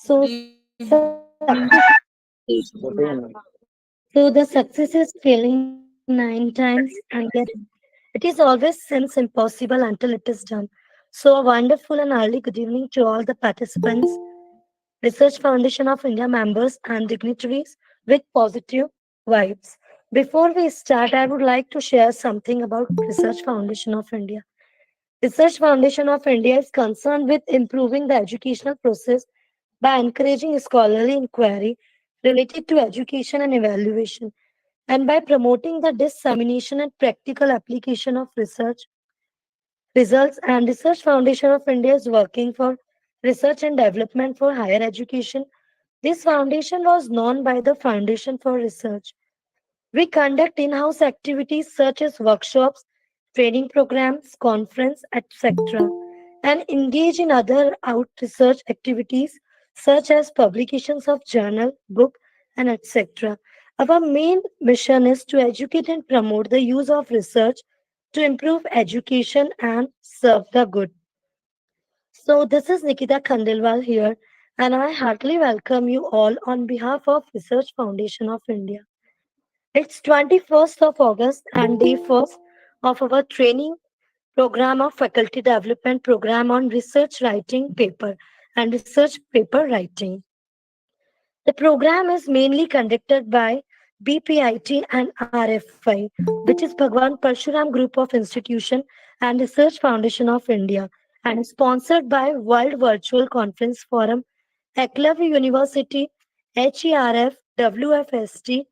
So Good success evening. is failing 9 times and yet it is always seems impossible until it is done. So a wonderful and early good evening to all the participants, Research Foundation of India members and dignitaries with positive vibes. Before we start, I would like to share something about Research Foundation of India. Research Foundation of India is concerned with improving the educational process by encouraging scholarly inquiry related to education and evaluation, and by promoting the dissemination and practical application of research results. And Research Foundation of India is working for research and development for higher education. This foundation was known by the Foundation for Research. We conduct in-house activities such as workshops, training programs, conference, etc., and engage in other out research activities such as publications of journal, book, and etc. Our main mission is to educate and promote the use of research to improve education and serve the good. So this is Nikita Khandelwal here, and I heartily welcome you all on behalf of Research Foundation of India. It's 21st of August and day first of our training program of faculty development program on research writing paper and research paper writing. The program is mainly conducted by BPIT and RFI, which is Bhagwan Parshuram Group of Institution and Research Foundation of India, and is sponsored by World Virtual Conference Forum, Eklavya University, HERF, WFST,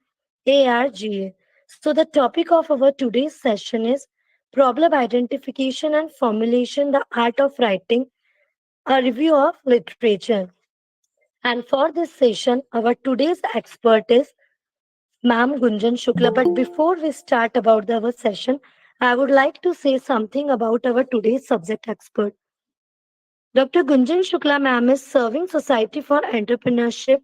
ARGA. So the topic of our today's session is problem identification and formulation, the art of writing, a review of literature. And for this session, our today's expert is Ma'am Gunjan Shukla. But before we start about our session, I would like to say something about our today's subject expert. Dr. Gunjan Shukla ma'am is serving Society for Entrepreneurship,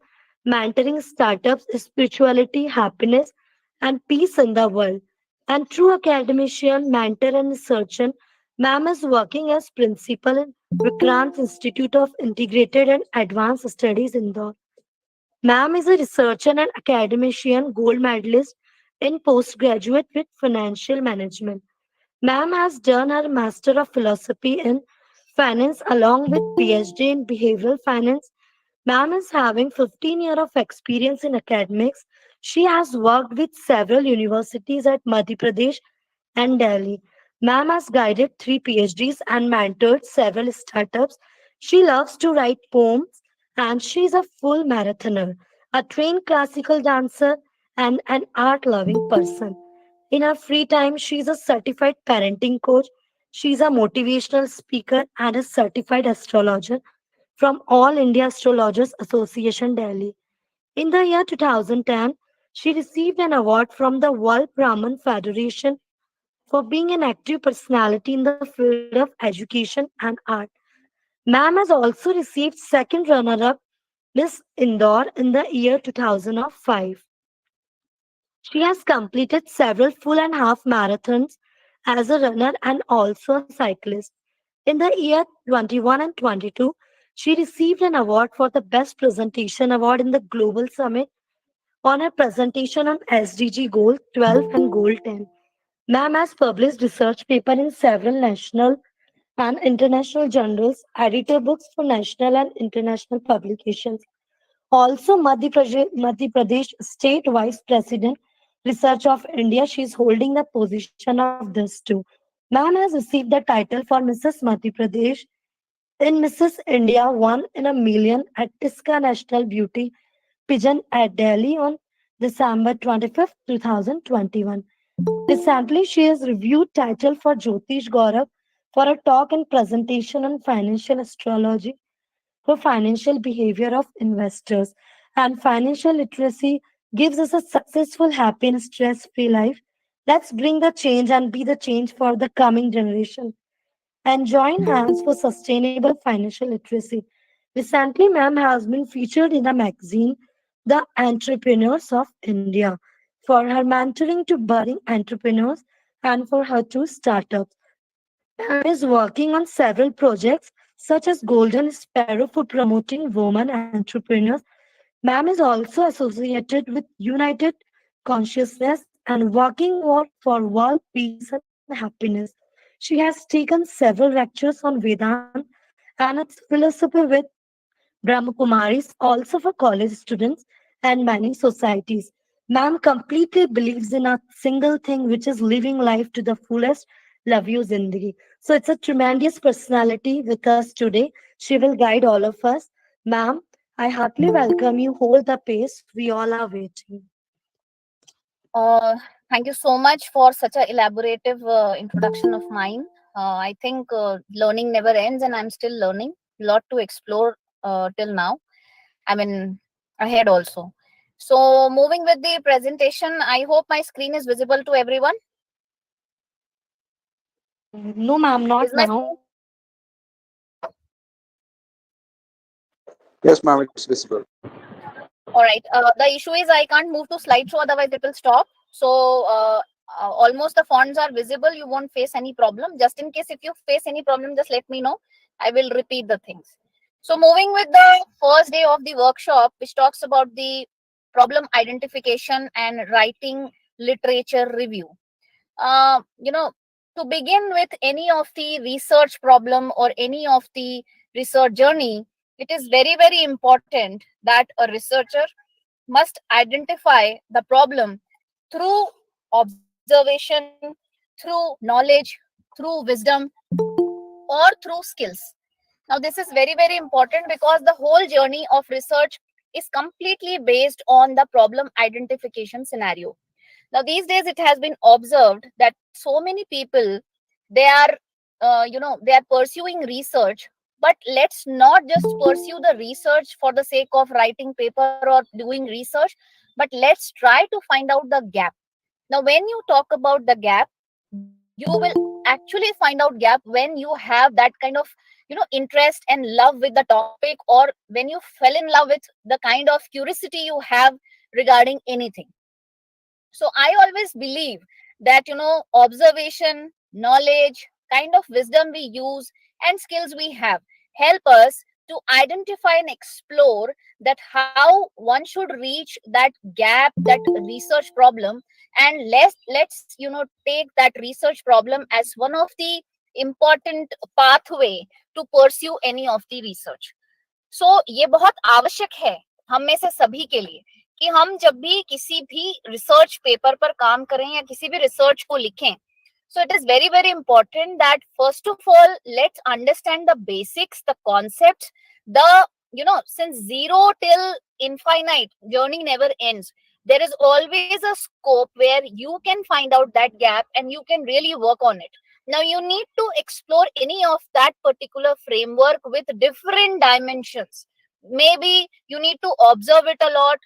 mentoring startups, spirituality, happiness, and peace in the world. And true academician, mentor, and researcher, ma'am is working as principal in Vikrant Institute of Integrated and Advanced Studies in Indore. Ma'am is a researcher and academician, gold medalist in postgraduate with financial management. Ma'am has done her Master of Philosophy in Finance along with PhD in Behavioral Finance. Ma'am is having 15 years of experience in academics. She has worked with several universities at Madhya Pradesh and Delhi. Ma'am has guided 3 PhDs and mentored several startups. She loves to write poems and she is a full marathoner, a trained classical dancer, and an art loving person. In her free time, she is a certified parenting coach. She is a motivational speaker and a certified astrologer from All India Astrologers Association, Delhi. In the year 2010, she received an award from the World Brahman Federation for being an active personality in the field of education and art. Ma'am has also received second runner-up Miss Indore in the year 2005. She has completed several full and half marathons as a runner and also a cyclist. In the year 21 and 22, she received an award for the Best Presentation Award in the Global Summit on her presentation on SDG Goal 12 and Goal 10. Ma'am has published research paper in several national and international journals, editor books for national and international publications. Also, Madhya Pradesh State Vice President, Research of India, she is holding the position of this too. Ma'am has received the title for Mrs. Madhya Pradesh in Mrs. India 1 in a Million at Tiska National Beauty Pigeon at Delhi on December 25th, 2021. Recently, she has reviewed title for Jyotish Gaurav for a talk and presentation on financial astrology for financial behavior of investors. And financial literacy gives us a successful, happy, and stress free life. Let's bring the change and be the change for the coming generation and join hands for sustainable financial literacy. Recently, ma'am has been featured in the magazine The Entrepreneurs of India for her mentoring to budding entrepreneurs and for her two startups. Ma'am is working on several projects such as Golden Sparrow for promoting women entrepreneurs. MAM is also associated with United Consciousness and working for world peace and happiness. She has taken several lectures on Vedant and its philosophy with Brahmakumaris, also for college students and many societies. Ma'am completely believes in a single thing, which is living life to the fullest. Love you, Zindagi. So it's a tremendous personality with us today. She will guide all of us. Ma'am, I heartily welcome you. Hold the pace. We all are waiting. Uh, Thank you so much for such a elaborative introduction of mine. I think learning never ends, and I'm still learning. Lot to explore till now. I mean, ahead also. So, moving with the presentation, I hope my screen is visible to everyone. No, ma'am, not Is my now. screen now? Yes, ma'am, it's visible. All right. The issue is I can't move to slideshow, otherwise it will stop. So almost the fonts are visible. You won't face any problem. Just in case if you face any problem, just let me know. I will repeat the things. So moving with the first day of the workshop, which talks about the problem identification and writing literature review. You know, to begin with any of the research problem or any of the research journey, it is very, very important that a researcher must identify the problem through observation, through knowledge, through wisdom, or through skills. Now, this is very, very important because the whole journey of research is completely based on the problem identification scenario. Now these days it has been observed that so many people, they are they are pursuing research, but let's not just pursue the research for the sake of writing paper or doing research, but let's try to find out the gap. Now when you talk about the gap, you will actually find out gap when you have that kind of interest and love with the topic, or when you fell in love with the kind of curiosity you have regarding anything. So I always believe that observation, knowledge, kind of wisdom we use, and skills we have help us to identify and explore that how one should reach that gap, that research problem. And let's take that research problem as one of the important pathway to pursue any of the research. सो ये बहुत आवश्यक है हम में से सभी के लिए कि हम जब भी किसी भी रिसर्च पेपर पर काम करें या किसी भी रिसर्च को लिखें, so it is very very important that first of all let's understand the basics, the concepts, the since zero till infinite journey never ends. There is always a scope where you can find out that gap and you can really work on it. Now you need to explore any of that particular framework with different dimensions. Maybe you need to observe it a lot,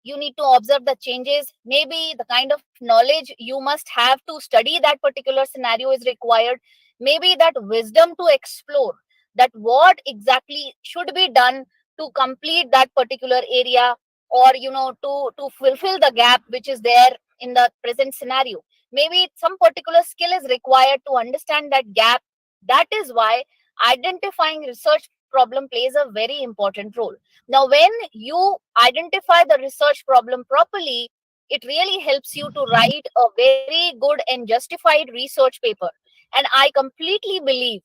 you need to observe the changes, maybe the kind of knowledge you must have to study that particular scenario is required, maybe that wisdom to explore that what exactly should be done to complete that particular area, or to fulfill the gap which is there in the present scenario. Maybe some particular skill is required to understand that gap. That is why identifying research problem plays a very important role. Now when you identify the research problem properly, it really helps you to write a very good and justified research paper. And I completely believe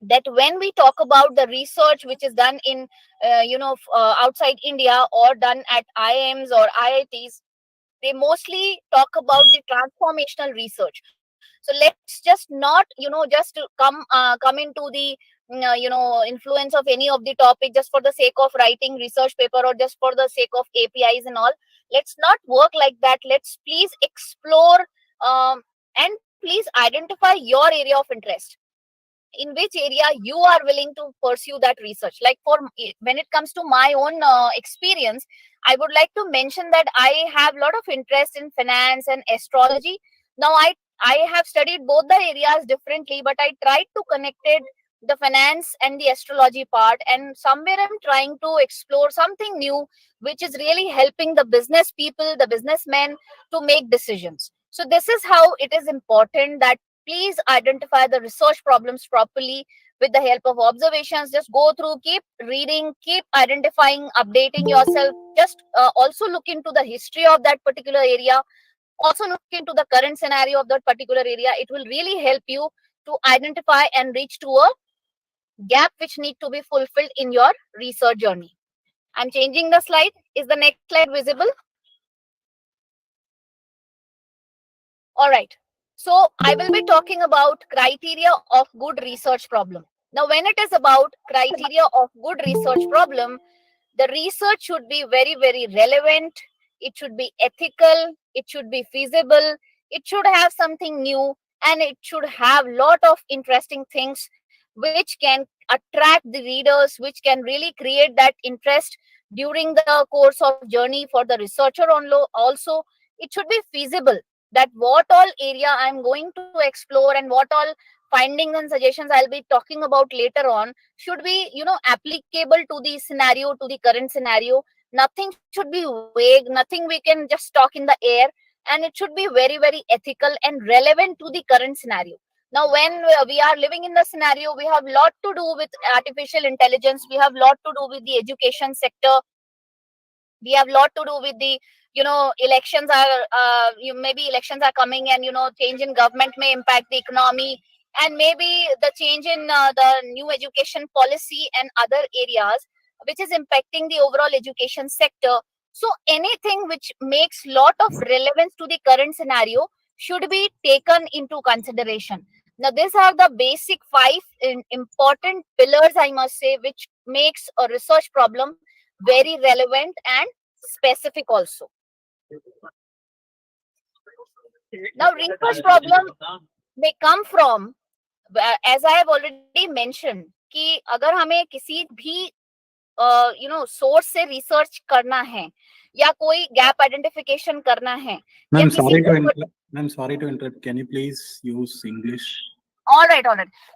that when we talk about the research which is done in outside India or done at IIMs or IITs, they mostly talk about the transformational research. So let's just not just to come into the influence of any of the topic just for the sake of writing research paper or just for the sake of APIs and all. Let's not work like that. Let's please explore and please identify your area of interest, in which area you are willing to pursue that research. Like when it comes to my own experience, I would like to mention that I have a lot of interest in finance and astrology. Now I have studied both the areas differently, but I tried to connected the finance and the astrology part, and somewhere I'm trying to explore something new which is really helping the business people, the businessmen, to make decisions. So this is how it is important that please identify the research problems properly, with the help of observations. Just go through, keep reading, keep identifying, updating yourself. Just also look into the history of that particular area, also look into the current scenario of that particular area. It will really help you to identify and reach to a gap which need to be fulfilled in your research journey. I'm changing the slide. Is the next slide visible? All right. So I will be talking about criteria of good research problem. Now, when it is about criteria of good research problem, the research should be very, very relevant. It should be ethical. It should be feasible. It should have something new, and it should have lot of interesting things which can attract the readers, which can really create that interest during the course of journey for the researcher. Also, it should be feasible, that what all area I'm going to explore and what all findings and suggestions I'll be talking about later on should be, applicable to the scenario, to the current scenario. Nothing should be vague, nothing we can just talk in the air, and it should be very, very ethical and relevant to the current scenario. Now, when we are living in the scenario, we have lot to do with artificial intelligence, we have lot to do with the education sector, we have lot to do with the, elections are maybe elections are coming, and change in government may impact the economy, and maybe the change in the new education policy and other areas which is impacting the overall education sector. So anything which makes lot of relevance to the current scenario should be taken into consideration. Now, these are the basic five important pillars, I must say, which makes a research problem very relevant and specific also. Now, research problem may come from, as I have already mentioned, कि अगर हमें किसी भी source से research करना है या कोई गैप आइडेंटिफिकेशन करना है या Ma'am, किसी sorry to interrupt. Can you please use English? all right.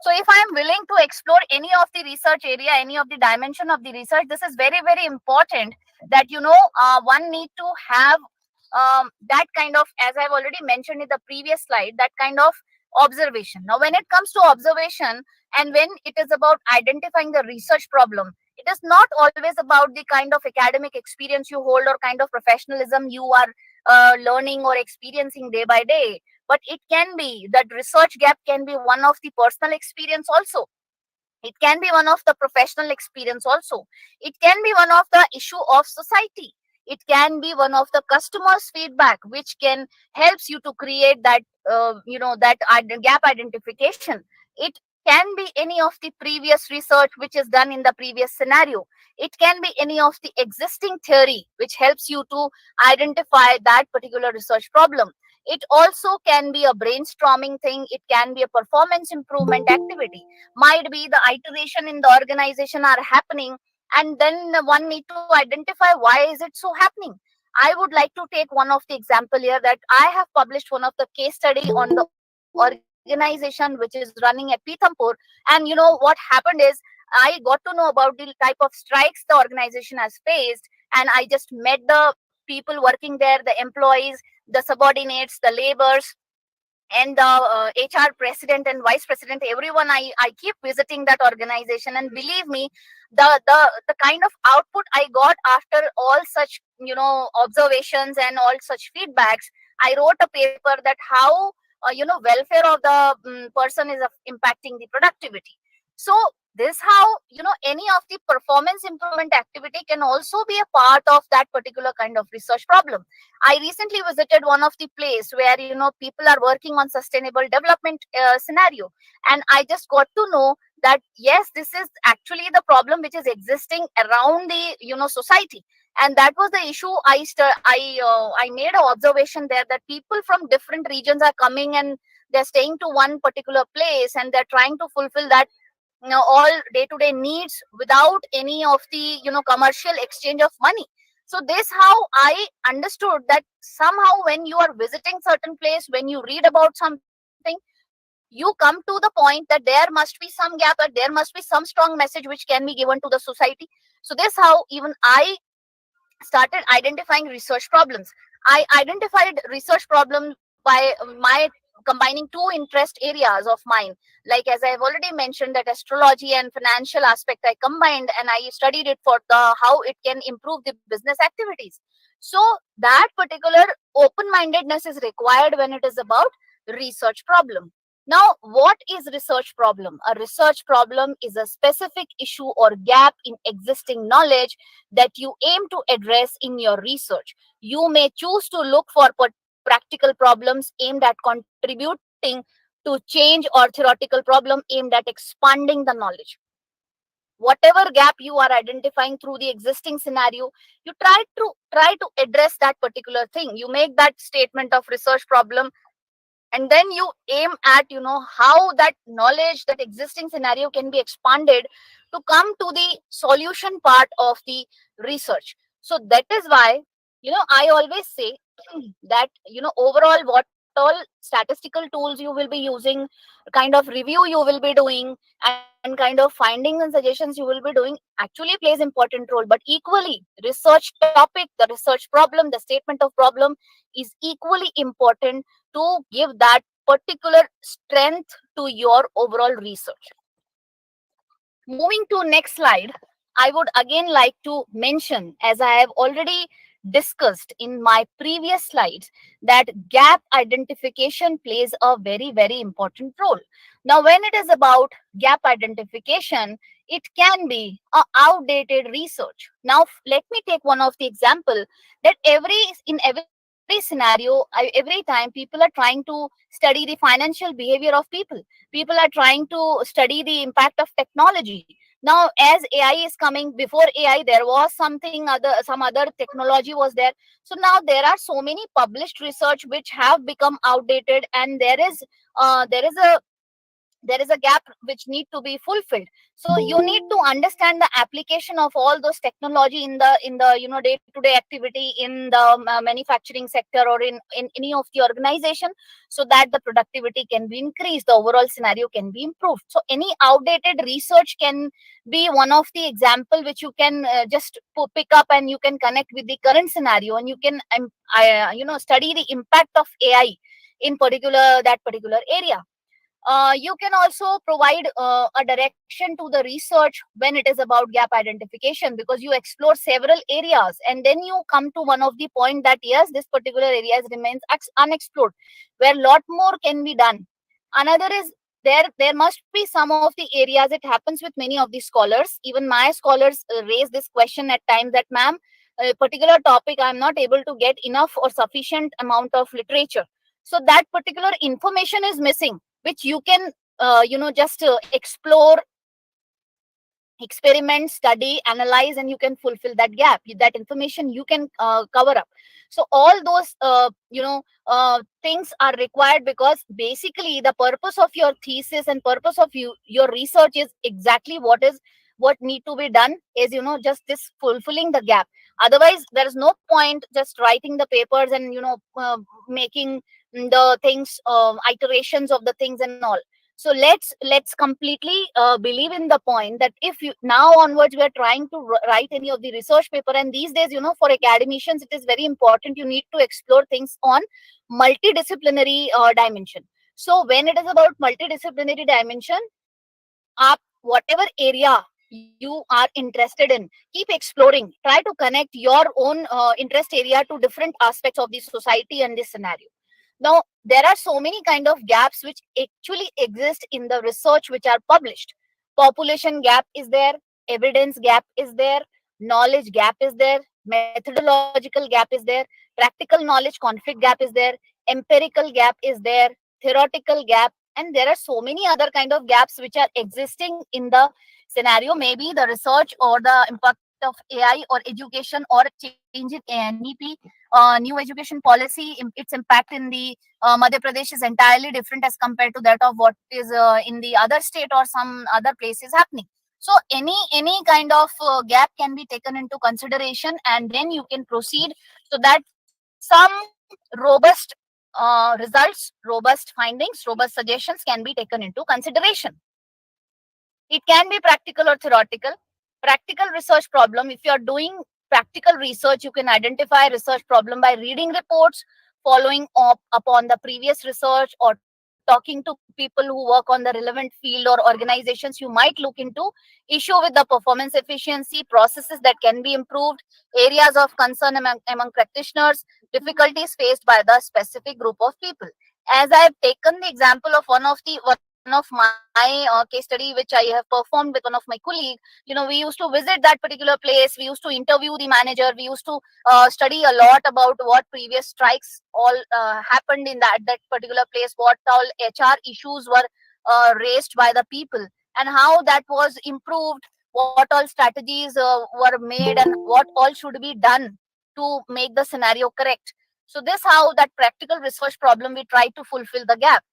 So if I am willing to explore any of the research area, any of the dimension of the research, this is very, very important that one need to have that kind of, as I've already mentioned in the previous slide, that kind of observation. Now, when it comes to observation and when it is about identifying the research problem, it is not always about the kind of academic experience you hold or kind of professionalism you are learning or experiencing day by day, but it can be that research gap can be one of the personal experience also. It can be one of the professional experience also. It can be one of the issue of society. It can be one of the customers feedback which can helps you to create that gap identification. It can be any of the previous research which is done in the previous scenario. It can be any of the existing theory which helps you to identify that particular research problem. It also can be a brainstorming thing. It can be a performance improvement activity. Might be the iteration in the organization are happening, and then one need to identify why is it so happening. I would like to take one of the example here, that I have published one of the case study on the organization which is running at Pithampur. And what happened is, I got to know about the type of strikes the organization has faced, and I just met the people working there, the employees, the subordinates, the laborers, and the HR president and vice president, everyone. I keep visiting that organization, and believe me, the kind of output I got after all such observations and all such feedbacks, I wrote a paper that how welfare of the person is impacting the productivity. So this how any of the performance improvement activity can also be a part of that particular kind of research problem. I recently visited one of the place where people are working on sustainable development scenario, and I just got to know that yes, this is actually the problem which is existing around the society, and that was the issue. I made an observation there that people from different regions are coming and they're staying to one particular place, and they're trying to fulfill that all day-to-day needs without any of the commercial exchange of money. So this how I understood that somehow when you are visiting certain place, when you read about something, you come to the point that there must be some gap, or there must be some strong message which can be given to the society. So this how even I started identifying research problems. I identified research problem by my combining two interest areas of mine. Like as I've already mentioned, that astrology and financial aspect I combined, and I studied it for the how it can improve the business activities. So that particular open-mindedness is required when it is about research problem. Now, what is research problem? A research problem is a specific issue or gap in existing knowledge that you aim to address in your research. You may choose to look for practical problems aimed at contributing to change, or theoretical problem aimed at expanding the knowledge. Whatever gap you are identifying through the existing scenario, you try to address that particular thing. You make that statement of research problem, and then you aim at how that knowledge, that existing scenario can be expanded to come to the solution part of the research. So that is why I always say that overall, what all statistical tools you will be using, kind of review you will be doing, and kind of findings and suggestions you will be doing actually plays important role. But equally, research topic, the research problem, the statement of problem is equally important to give that particular strength to your overall research. Moving to next slide, I would again like to mention, as I have already discussed in my previous slides, that gap identification plays a very, very important role. Now, when it is about gap identification, it can be a outdated research. Now, let me take one of the example that in every scenario, every time people are trying to study the financial behavior of people. People are trying to study the impact of technology. Now, as AI is coming, before AI there was some other technology was there. So now there are so many published research which have become outdated, and there is a gap which need to be fulfilled. So you need to understand the application of all those technology in the day to day activity in the manufacturing sector, or in any of the organization, so that the productivity can be increased, the overall scenario can be improved. So any outdated research can be one of the example which you can just pick up, and you can connect with the current scenario, and you can study the impact of AI in that particular area. You can also provide a direction to the research when it is about gap identification, because you explore several areas, and then you come to one of the point that yes, this particular area remains unexplored, where a lot more can be done. Another is, there must be some of the areas, it happens with many of the scholars, even my scholars raise this question at times, that ma'am, a particular topic I'm not able to get enough or sufficient amount of literature. So that particular information is missing, which you can just explore, experiment, study, analyze, and you can fulfill that gap. That information you can cover up. So all those things are required, because basically the purpose of your thesis and purpose of your research is exactly what need to be done is just this fulfilling the gap. Otherwise there is no point just writing the papers and making the things, iterations of the things and all. So let's completely believe in the point that if you now onwards we are trying to write any of the research paper, and these days for academicians it is very important, you need to explore things on multidisciplinary dimension. So when it is about multidisciplinary dimension, whatever area you are interested in, keep exploring, try to connect your own interest area to different aspects of the society and this scenario. Now, there are so many kind of gaps which actually exist in the research which are published. Population gap is there, evidence gap is there, knowledge gap is there, methodological gap is there, practical knowledge conflict gap is there, empirical gap is there, theoretical gap, and there are so many other kind of gaps which are existing in the scenario. Maybe the research or the impact of AI or education or change in NEP, new education policy, its impact in the Madhya Pradesh is entirely different as compared to that of what is in the other state or some other places happening. So any kind of gap can be taken into consideration, and then you can proceed, so that some robust results, robust findings, robust suggestions can be taken into consideration. It can be practical or theoretical. Practical research problem, if you are doing practical research, you can identify research problem by reading reports, following up upon the previous research, or talking to people who work on the relevant field or organizations, you might look into issue with the performance efficiency, processes that can be improved, areas of concern among practitioners, difficulties faced by the specific group of people. As I have taken the example of one of my case study which I have performed with one of my colleague, we used to visit that particular place, we used to interview the manager, we used to study a lot about what previous strikes all happened in that particular place, what all HR issues were raised by the people, and how that was improved, what all strategies were made, and what all should be done to make the scenario correct. So this how that practical research problem we try to fulfill the gap.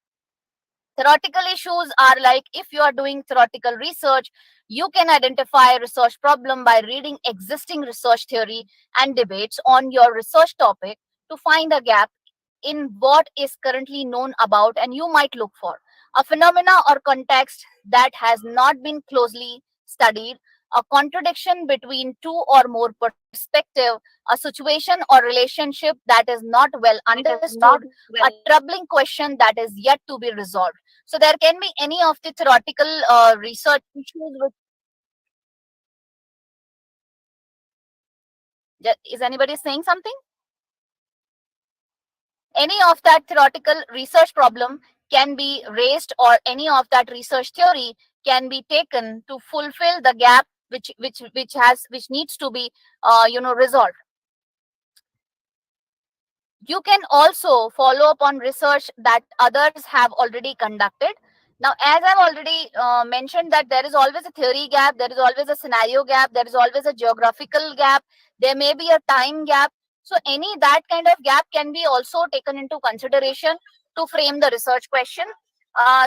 Theoretical issues are like, if you are doing theoretical research, you can identify a research problem by reading existing research theory and debates on your research topic to find a gap in what is currently known about, and you might look for a phenomena or context that has not been closely studied, a contradiction between two or more perspective, a situation or relationship that is not well understood, a troubling question that is yet to be resolved. So there can be any of the theoretical research issues with. Is anybody saying something? Any of that theoretical research problem can be raised, or any of that research theory can be taken to fulfill the gap which needs to be resolved. You can also follow up on research that others have already conducted. Now, as I've already mentioned, that there is always a theory gap, there is always a scenario gap, there is always a geographical gap, there may be a time gap. So any that kind of gap can be also taken into consideration to frame the research question,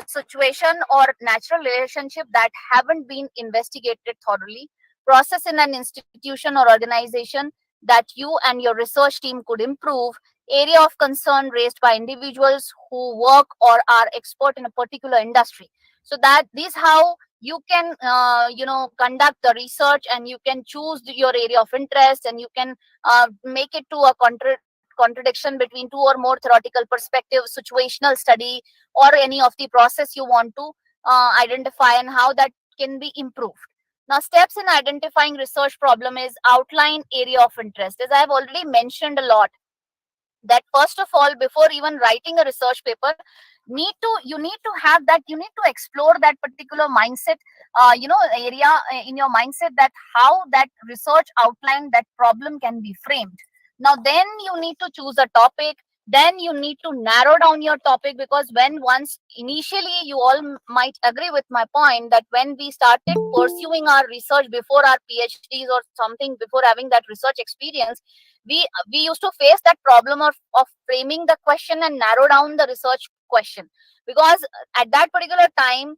situation or natural relationship that haven't been investigated thoroughly, process in an institution or organization that you and your research team could improve, area of concern raised by individuals who work or are expert in a particular industry. So that this how you can conduct the research, and you can choose your area of interest, and you can make it to a contradiction between two or more theoretical perspective, situational study, or any of the process you want to identify, and how that can be improved. Now, steps in identifying research problem is outline area of interest. As I have already mentioned a lot, that first of all, before even writing a research paper, you need to have that, you need to explore that particular mindset, area in your mindset, that how that research outline, that problem can be framed. Now then you need to choose a topic, then you need to narrow down your topic, because when once initially, you all might agree with my point, that when we started pursuing our research before our PhDs or something, before having that research experience, we used to face that problem of framing the question and narrow down the research question, because at that particular time,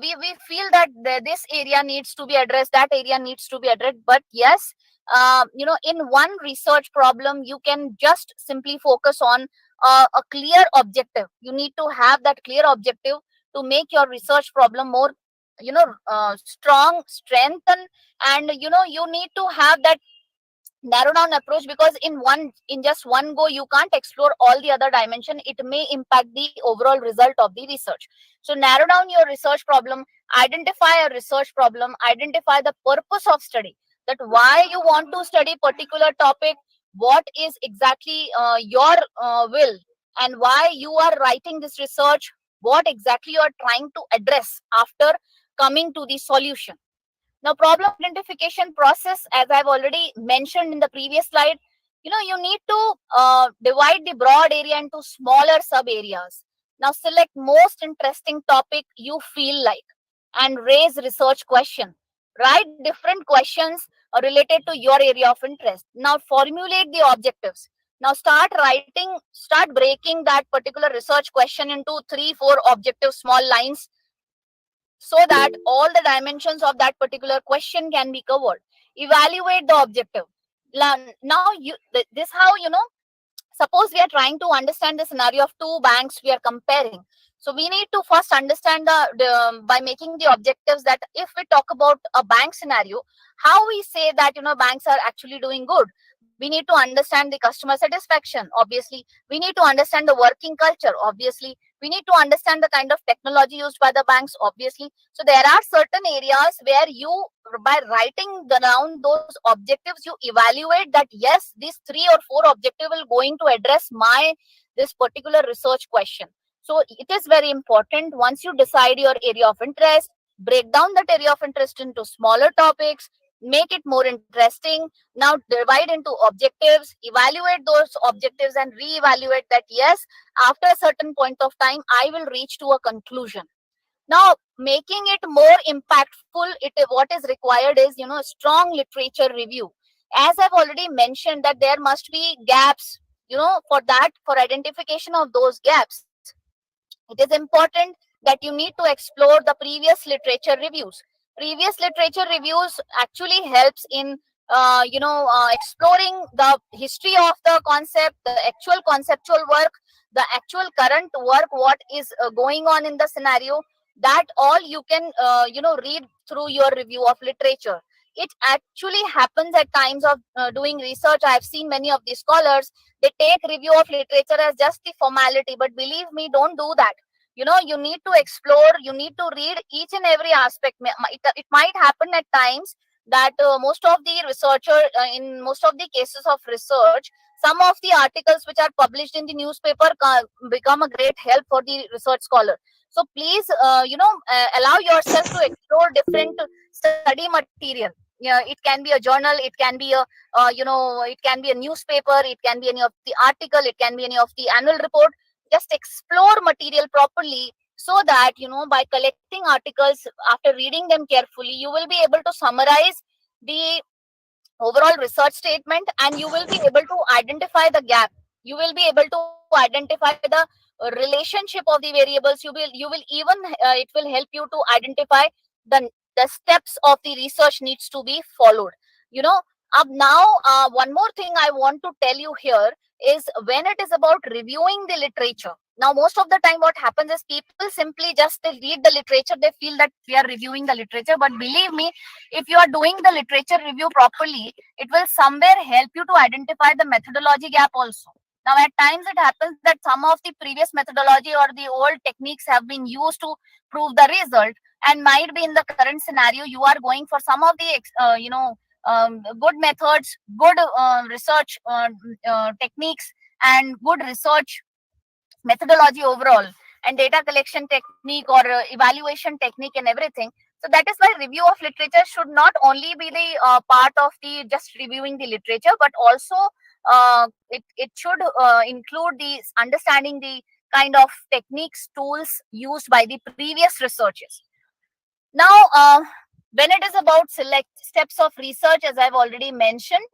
we feel that this area needs to be addressed, that area needs to be addressed. But yes, in one research problem, you can just simply focus on a clear objective. You need to have that clear objective to make your research problem more strong, strengthen, and you need to have that narrow down approach, because in just one go you can't explore all the other dimension. It may impact the overall result of the research. So narrow down your research problem, identify a research problem, identify the purpose of study, that why you want to study particular topic, what is exactly your will, and why you are writing this research, what exactly you are trying to address after coming to the solution. Now, problem identification process, as I've already mentioned in the previous slide, you need to divide the broad area into smaller sub areas. Now, select most interesting topic you feel like and raise research question. Write different questions related to your area of interest. Now, formulate the objectives. Now, start breaking that particular research question into 3-4 objective small lines, so that all the dimensions of that particular question can be covered. Evaluate the objective. Now, this how, suppose we are trying to understand the scenario of two banks we are comparing. So we need to first understand by making the objectives, that if we talk about a bank scenario, how we say that banks are actually doing good. We need to understand the customer satisfaction, obviously. We need to understand the working culture, obviously. We need to understand the kind of technology used by the banks, obviously. So there are certain areas where you, by writing down those objectives, you evaluate that yes, these 3 or 4 objectives will going to address my this particular research question. So it is very important, once you decide your area of interest, break down that area of interest into smaller topics, make it more interesting. Now divide into objectives, evaluate those objectives and re-evaluate that yes, after a certain point of time I will reach to a conclusion. Now making it more impactful, what is required is, strong literature review. As I've already mentioned that there must be gaps, for that, for identification of those gaps, it is important that you need to explore the previous literature reviews. Previous literature reviews actually helps in exploring the history of the concept, the actual conceptual work, the actual current work, what is going on in the scenario. That all you can read through your review of literature. It actually happens at times of doing research. I have seen many of these scholars, they take review of literature as just the formality, but believe me, don't do that. You need to explore, you need to read each and every aspect. It might happen at times that most of the researcher, in most of the cases of research, some of the articles which are published in the newspaper become a great help for the research scholar. So please allow yourself to explore different study material. Yeah, it can be a journal, it can be a it can be a newspaper, it can be any of the article, it can be any of the annual report. Just explore material properly, so that by collecting articles, after reading them carefully, you will be able to summarize the overall research statement, and you will be able to identify the gap. You will be able to identify the relationship of the variables. You will even it will help you to identify the steps of the research needs to be followed. you know Now, one more thing I want to tell you here is, when it is about reviewing the literature, now most of the time what happens is people simply just they read the literature, they feel that we are reviewing the literature. But believe me, if you are doing the literature review properly, it will somewhere help you to identify the methodology gap also. Now at times it happens that some of the previous methodology or the old techniques have been used to prove the result, and might be in the current scenario you are going for some of the good methods, good research techniques, and good research methodology overall, and data collection technique or evaluation technique and everything. So that is why review of literature should not only be the part of the just reviewing the literature, but also it should include the understanding the kind of techniques, tools used by the previous researchers. Now, when it is about select steps of research, as I've already mentioned,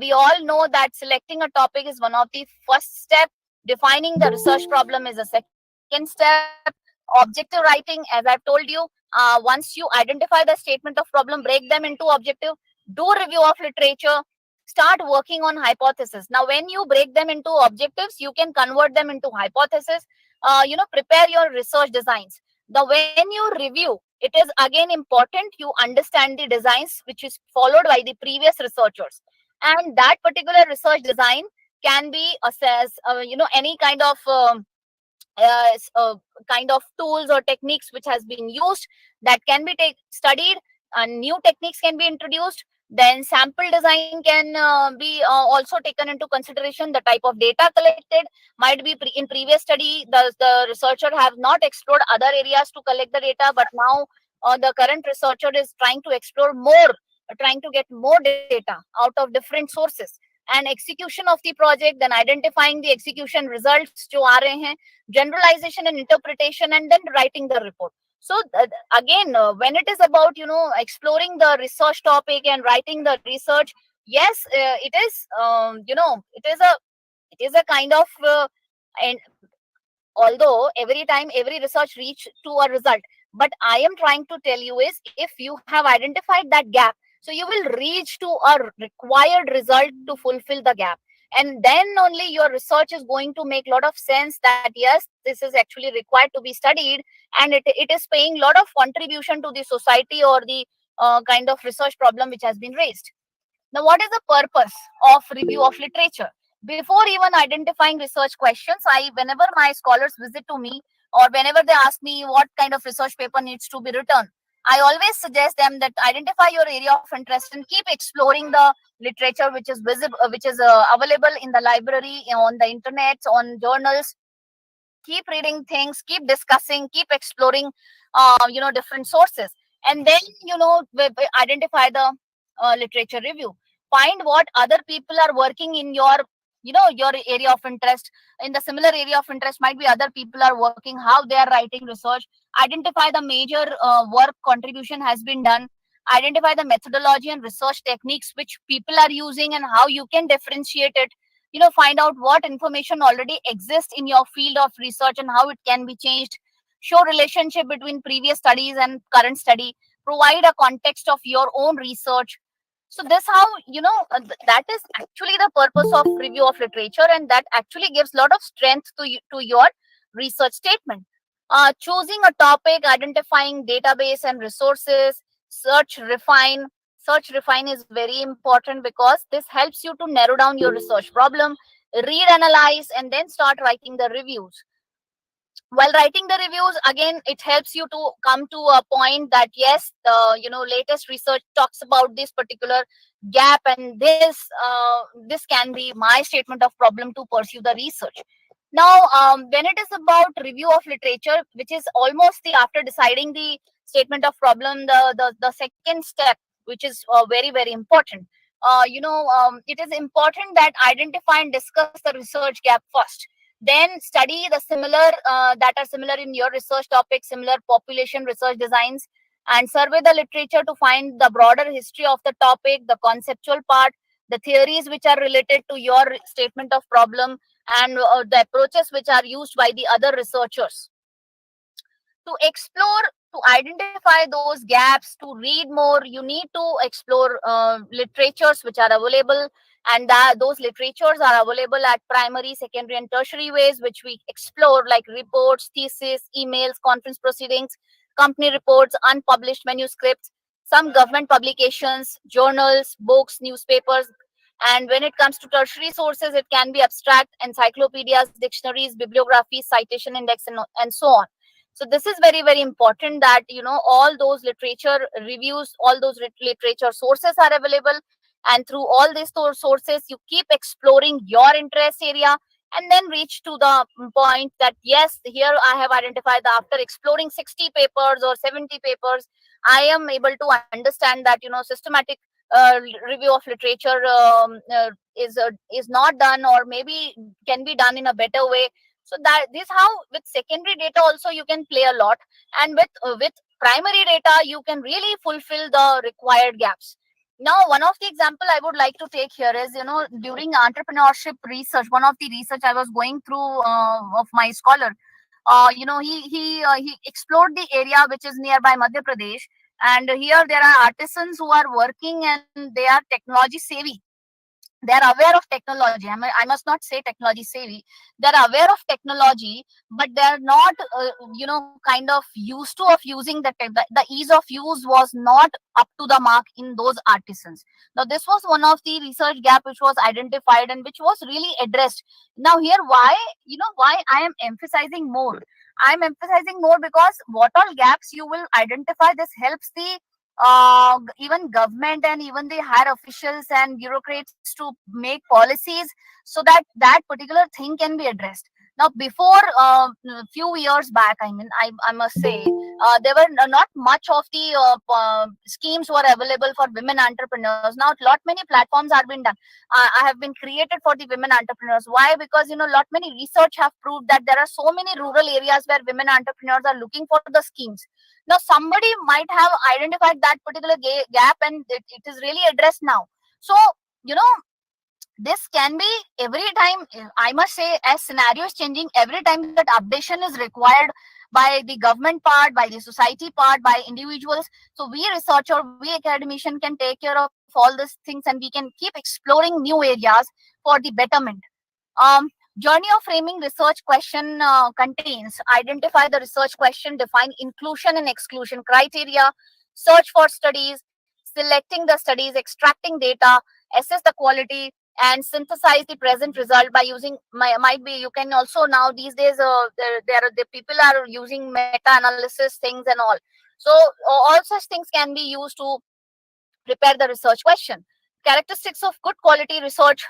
we all know that selecting a topic is one of the first step. Defining the research problem is a second step. Objective writing, as I've told you, once you identify the statement of problem, break them into objective, do review of literature, start working on hypothesis. Now, when you break them into objectives, you can convert them into hypothesis. Prepare your research designs. Now, when you review, it is again important you understand the designs which is followed by the previous researchers, and that particular research design can be assessed, any kind of tools or techniques which has been used, that can be studied, and new techniques can be introduced. Then sample design can be also taken into consideration. The type of data collected might be in previous study the researcher have not explored other areas to collect the data, but now the current researcher is trying to explore more, trying to get more data out of different sources. And execution of the project, then identifying the execution results jo aa rahe hain, generalization and interpretation, and then writing the report. So again, when it is about exploring the research topic and writing the research, yes, it is it is a kind of and although every time every research reach to a result, but I am trying to tell you is, if you have identified that gap, so you will reach to a required result to fulfill the gap. And then only your research is going to make a lot of sense that yes, this is actually required to be studied, and it is paying a lot of contribution to the society or the kind of research problem which has been raised. Now, what is the purpose of review of literature? Before even identifying research questions, whenever my scholars visit to me, or whenever they ask me what kind of research paper needs to be written, I always suggest them that identify your area of interest and keep exploring the literature which is visible, which is available in the library, on the internet, on journals. Keep reading things, keep discussing, keep exploring, different sources. And then, identify the literature review. Find what other people are working in your area of interest. In the similar area of interest might be other people are working, how they are writing research. Identify the major work contribution has been done. Identify the methodology and research techniques which people are using and how you can differentiate it. Find out what information already exists in your field of research and how it can be changed. Show relationship between previous studies and current study. Provide a context of your own research. So this how, that is actually the purpose of review of literature, and that actually gives a lot of strength to your research statement. Choosing a topic, identifying database and resources. Search refine is very important because this helps you to narrow down your research problem. Read, analyze, and then start writing the reviews. While writing the reviews, again, it helps you to come to a point that yes, the latest research talks about this particular gap, and this can be my statement of problem to pursue the research. Now, when it is about review of literature, which is almost the after deciding the statement of problem, the second step, which is very very important. It is important that identify and discuss the research gap first. Then study the similar that are similar in your research topic, similar population research designs, and survey the literature to find the broader history of the topic, the conceptual part, the theories which are related to your statement of problem, and the approaches which are used by the other researchers. To explore, to identify those gaps, to read more, you need to explore literatures which are available, and that those literatures are available at primary, secondary, and tertiary ways, which we explore, like reports, thesis, emails, conference proceedings, company reports, unpublished manuscripts, some government publications, journals, books, newspapers. And when it comes to tertiary sources, it can be abstract, encyclopedias, dictionaries, bibliographies, citation index, and so on. So this is very very important that all those literature reviews, all those literature sources are available, and through all these sources you keep exploring your interest area, and then reach to the point that yes, here I have identified that after exploring 60 papers or 70 papers, I am able to understand that systematic review of literature is not done, or maybe can be done in a better way. So that this how with secondary data also you can play a lot, and with primary data you can really fulfill the required gaps. Now, one of the example I would like to take here is, during entrepreneurship research, one of the research I was going through of my scholar, he explored the area which is nearby Madhya Pradesh, and here there are artisans who are working and they are technology savvy. They are aware of technology. I must not say technology savvy. They are aware of technology, but they are not, kind of used to of using the ease of use was not up to the mark in those artisans. Now, this was one of the research gap which was identified and which was really addressed. Now, here why I am emphasizing more. I am emphasizing more because what all gaps you will identify. This helps the even government and even the higher officials and bureaucrats to make policies so that that particular thing can be addressed. Now, before few years back, I must say, there were not much of the schemes were available for women entrepreneurs. Now, lot many platforms are being done. I have been created for the women entrepreneurs. Why? Because lot many research have proved that there are so many rural areas where women entrepreneurs are looking for the schemes. Now, somebody might have identified that particular gap, and it is really addressed now. So, you know, this can be every time. I must say, as scenario is changing, every time that updation is required by the government part, by the society part, by individuals. So, we researcher, we academician can take care of all these things, and we can keep exploring new areas for the betterment. um, Journey of framing research question contains identify the research question, define inclusion and exclusion criteria, search for studies, selecting the studies, extracting data, assess the quality, and synthesize the present result by using might be you can also now these days the people are using meta analysis things and all. So all such things can be used to prepare the research question. Characteristics of good quality research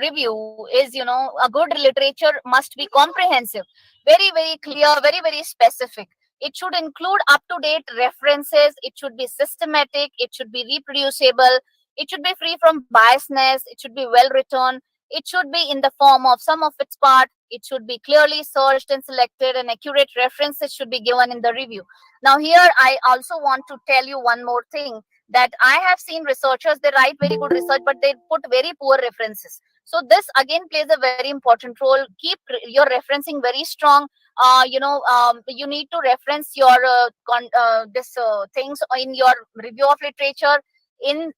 review is, a good literature must be comprehensive, very, very clear, very, very specific. It should include up to date references. It should be systematic. It should be reproducible. It should be free from biasness. It should be well written. It should be in the form of sum of its part. It should be clearly searched and selected, and accurate references should be given in the review. Now, here I also want to tell you one more thing, that I have seen researchers, they write very good research, but they put very poor references. So this again plays a very important role. Keep your referencing very strong. You need to reference your this things in your review of literature. In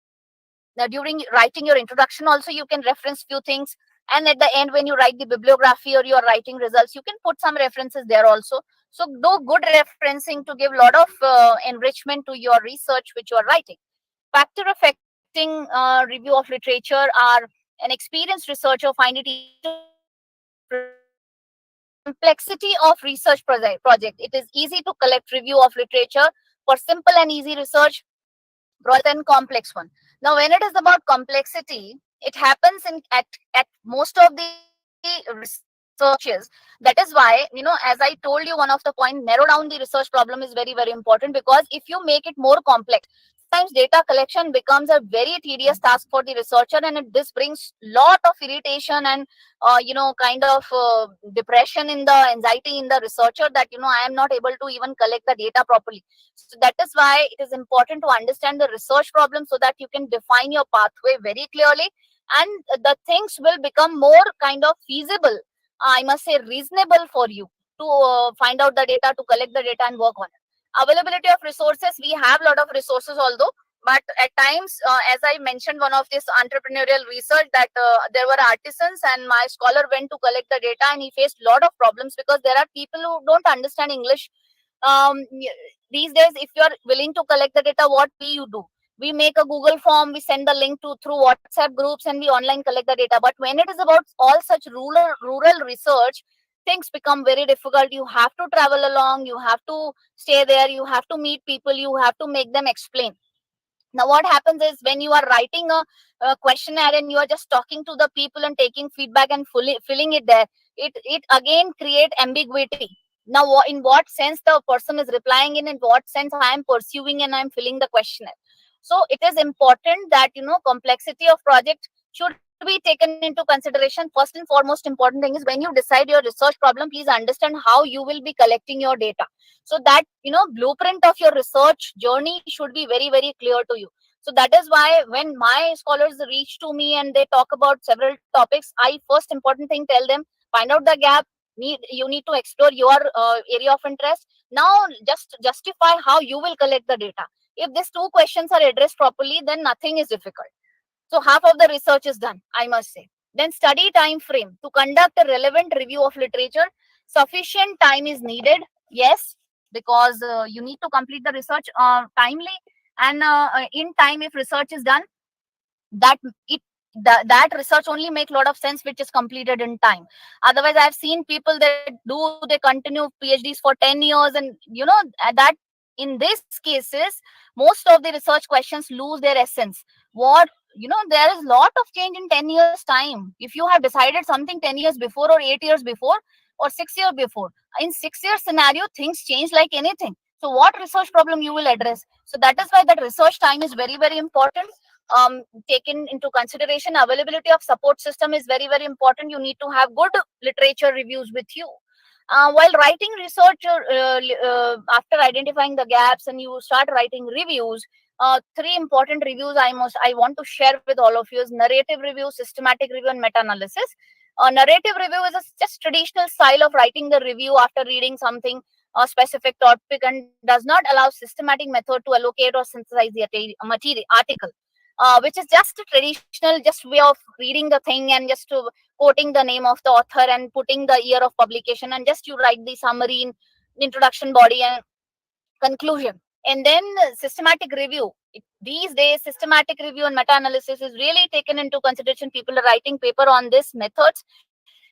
During writing your introduction also, you can reference few things, and at the end when you write the bibliography or your writing results, you can put some references there also. So do good referencing to give a lot of enrichment to your research which you are writing. Factor affecting review of literature are: an experienced researcher find it easy to collect review of literature. Complexity of research project. It is easy to collect review of literature for simple and easy research rather than complex one. Now, when it is about complexity, it happens at most of the researches. That is why, as I told you, one of the point, narrow down the research problem is very, very important, because if you make it more complex, sometimes data collection becomes a very tedious task for the researcher, and this brings lot of irritation and kind of depression in the anxiety in the researcher, that I am not able to even collect the data properly. So that is why it is important to understand the research problem, so that you can define your pathway very clearly, and the things will become more kind of feasible, I must say reasonable for you to find out the data, to collect the data and work on it. Availability of resources. We have a lot of resources although, but at times, as I mentioned, one of this entrepreneurial research, that there were artisans and my scholar went to collect the data, and he faced a lot of problems because there are people who don't understand English. These days, if you are willing to collect the data, what you do? We make a Google form, we send the link to through WhatsApp groups, and we online collect the data. But when it is about all such rural research, things become very difficult. You have to travel along, you have to stay there, you have to meet people, you have to make them explain. Now, what happens is, when you are writing a questionnaire and you are just talking to the people and taking feedback and filling it there, it again create ambiguity. Now, in what sense the person is replying, in what sense I am pursuing and I am filling the questionnaire. So it is important that complexity of project should be taken into consideration. First and foremost important thing is, when you decide your research problem, please understand how you will be collecting your data, so that blueprint of your research journey should be very, very clear to you. So that is why when my scholars reach to me and they talk about several topics, I first important thing tell them, find out the gap. You need to explore your area of interest. Now just justify how you will collect the data. If these two questions are addressed properly, then nothing is difficult. So half of the research is done, I must say. Then study time frame. To conduct a relevant review of literature, sufficient time is needed. Yes, because you need to complete the research timely, and in time. If research is done, that it that research only make a lot of sense which is completed in time. Otherwise, I've seen people that they continue PhDs for 10 years, and that in these cases, most of the research questions lose their essence. What there is lot of change in 10 years time. If you have decided something 10 years before, or 8 years before, or 6 years before, in 6 year scenario, things change like anything. So what research problem you will address? So that is why that research time is very, very important. Taken into consideration, availability of support system is very, very important. You need to have good literature reviews with you. While writing research, after identifying the gaps and you start writing reviews, three important reviews I want to share with all of you is narrative review, systematic review, and meta-analysis. Narrative review is a just traditional style of writing the review after reading something, a specific topic, and does not allow systematic method to allocate or synthesize the material article, which is just a traditional just way of reading the thing and just to quoting the name of the author and putting the year of publication, and just you write the summary, in introduction, body, and conclusion. And then systematic review. These days, systematic review and meta-analysis is really taken into consideration. People are writing paper on this methods,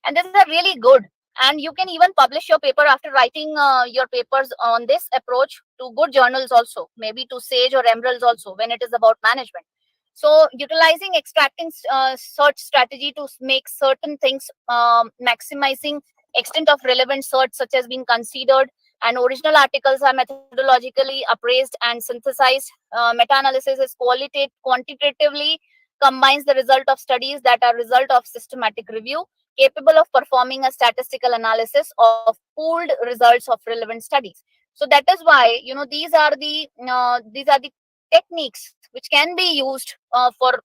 and this is really good. And you can even publish your paper after writing your papers on this approach to good journals also, maybe to Sage or Emeralds also when it is about management. So utilizing extracting search strategy to make certain things, maximizing extent of relevant search such as being considered, and original articles are methodologically appraised and synthesized. Meta-analysis is quantitatively combines the result of studies that are result of systematic review, capable of performing a statistical analysis of pooled results of relevant studies. So that is why, these are the techniques which can be used for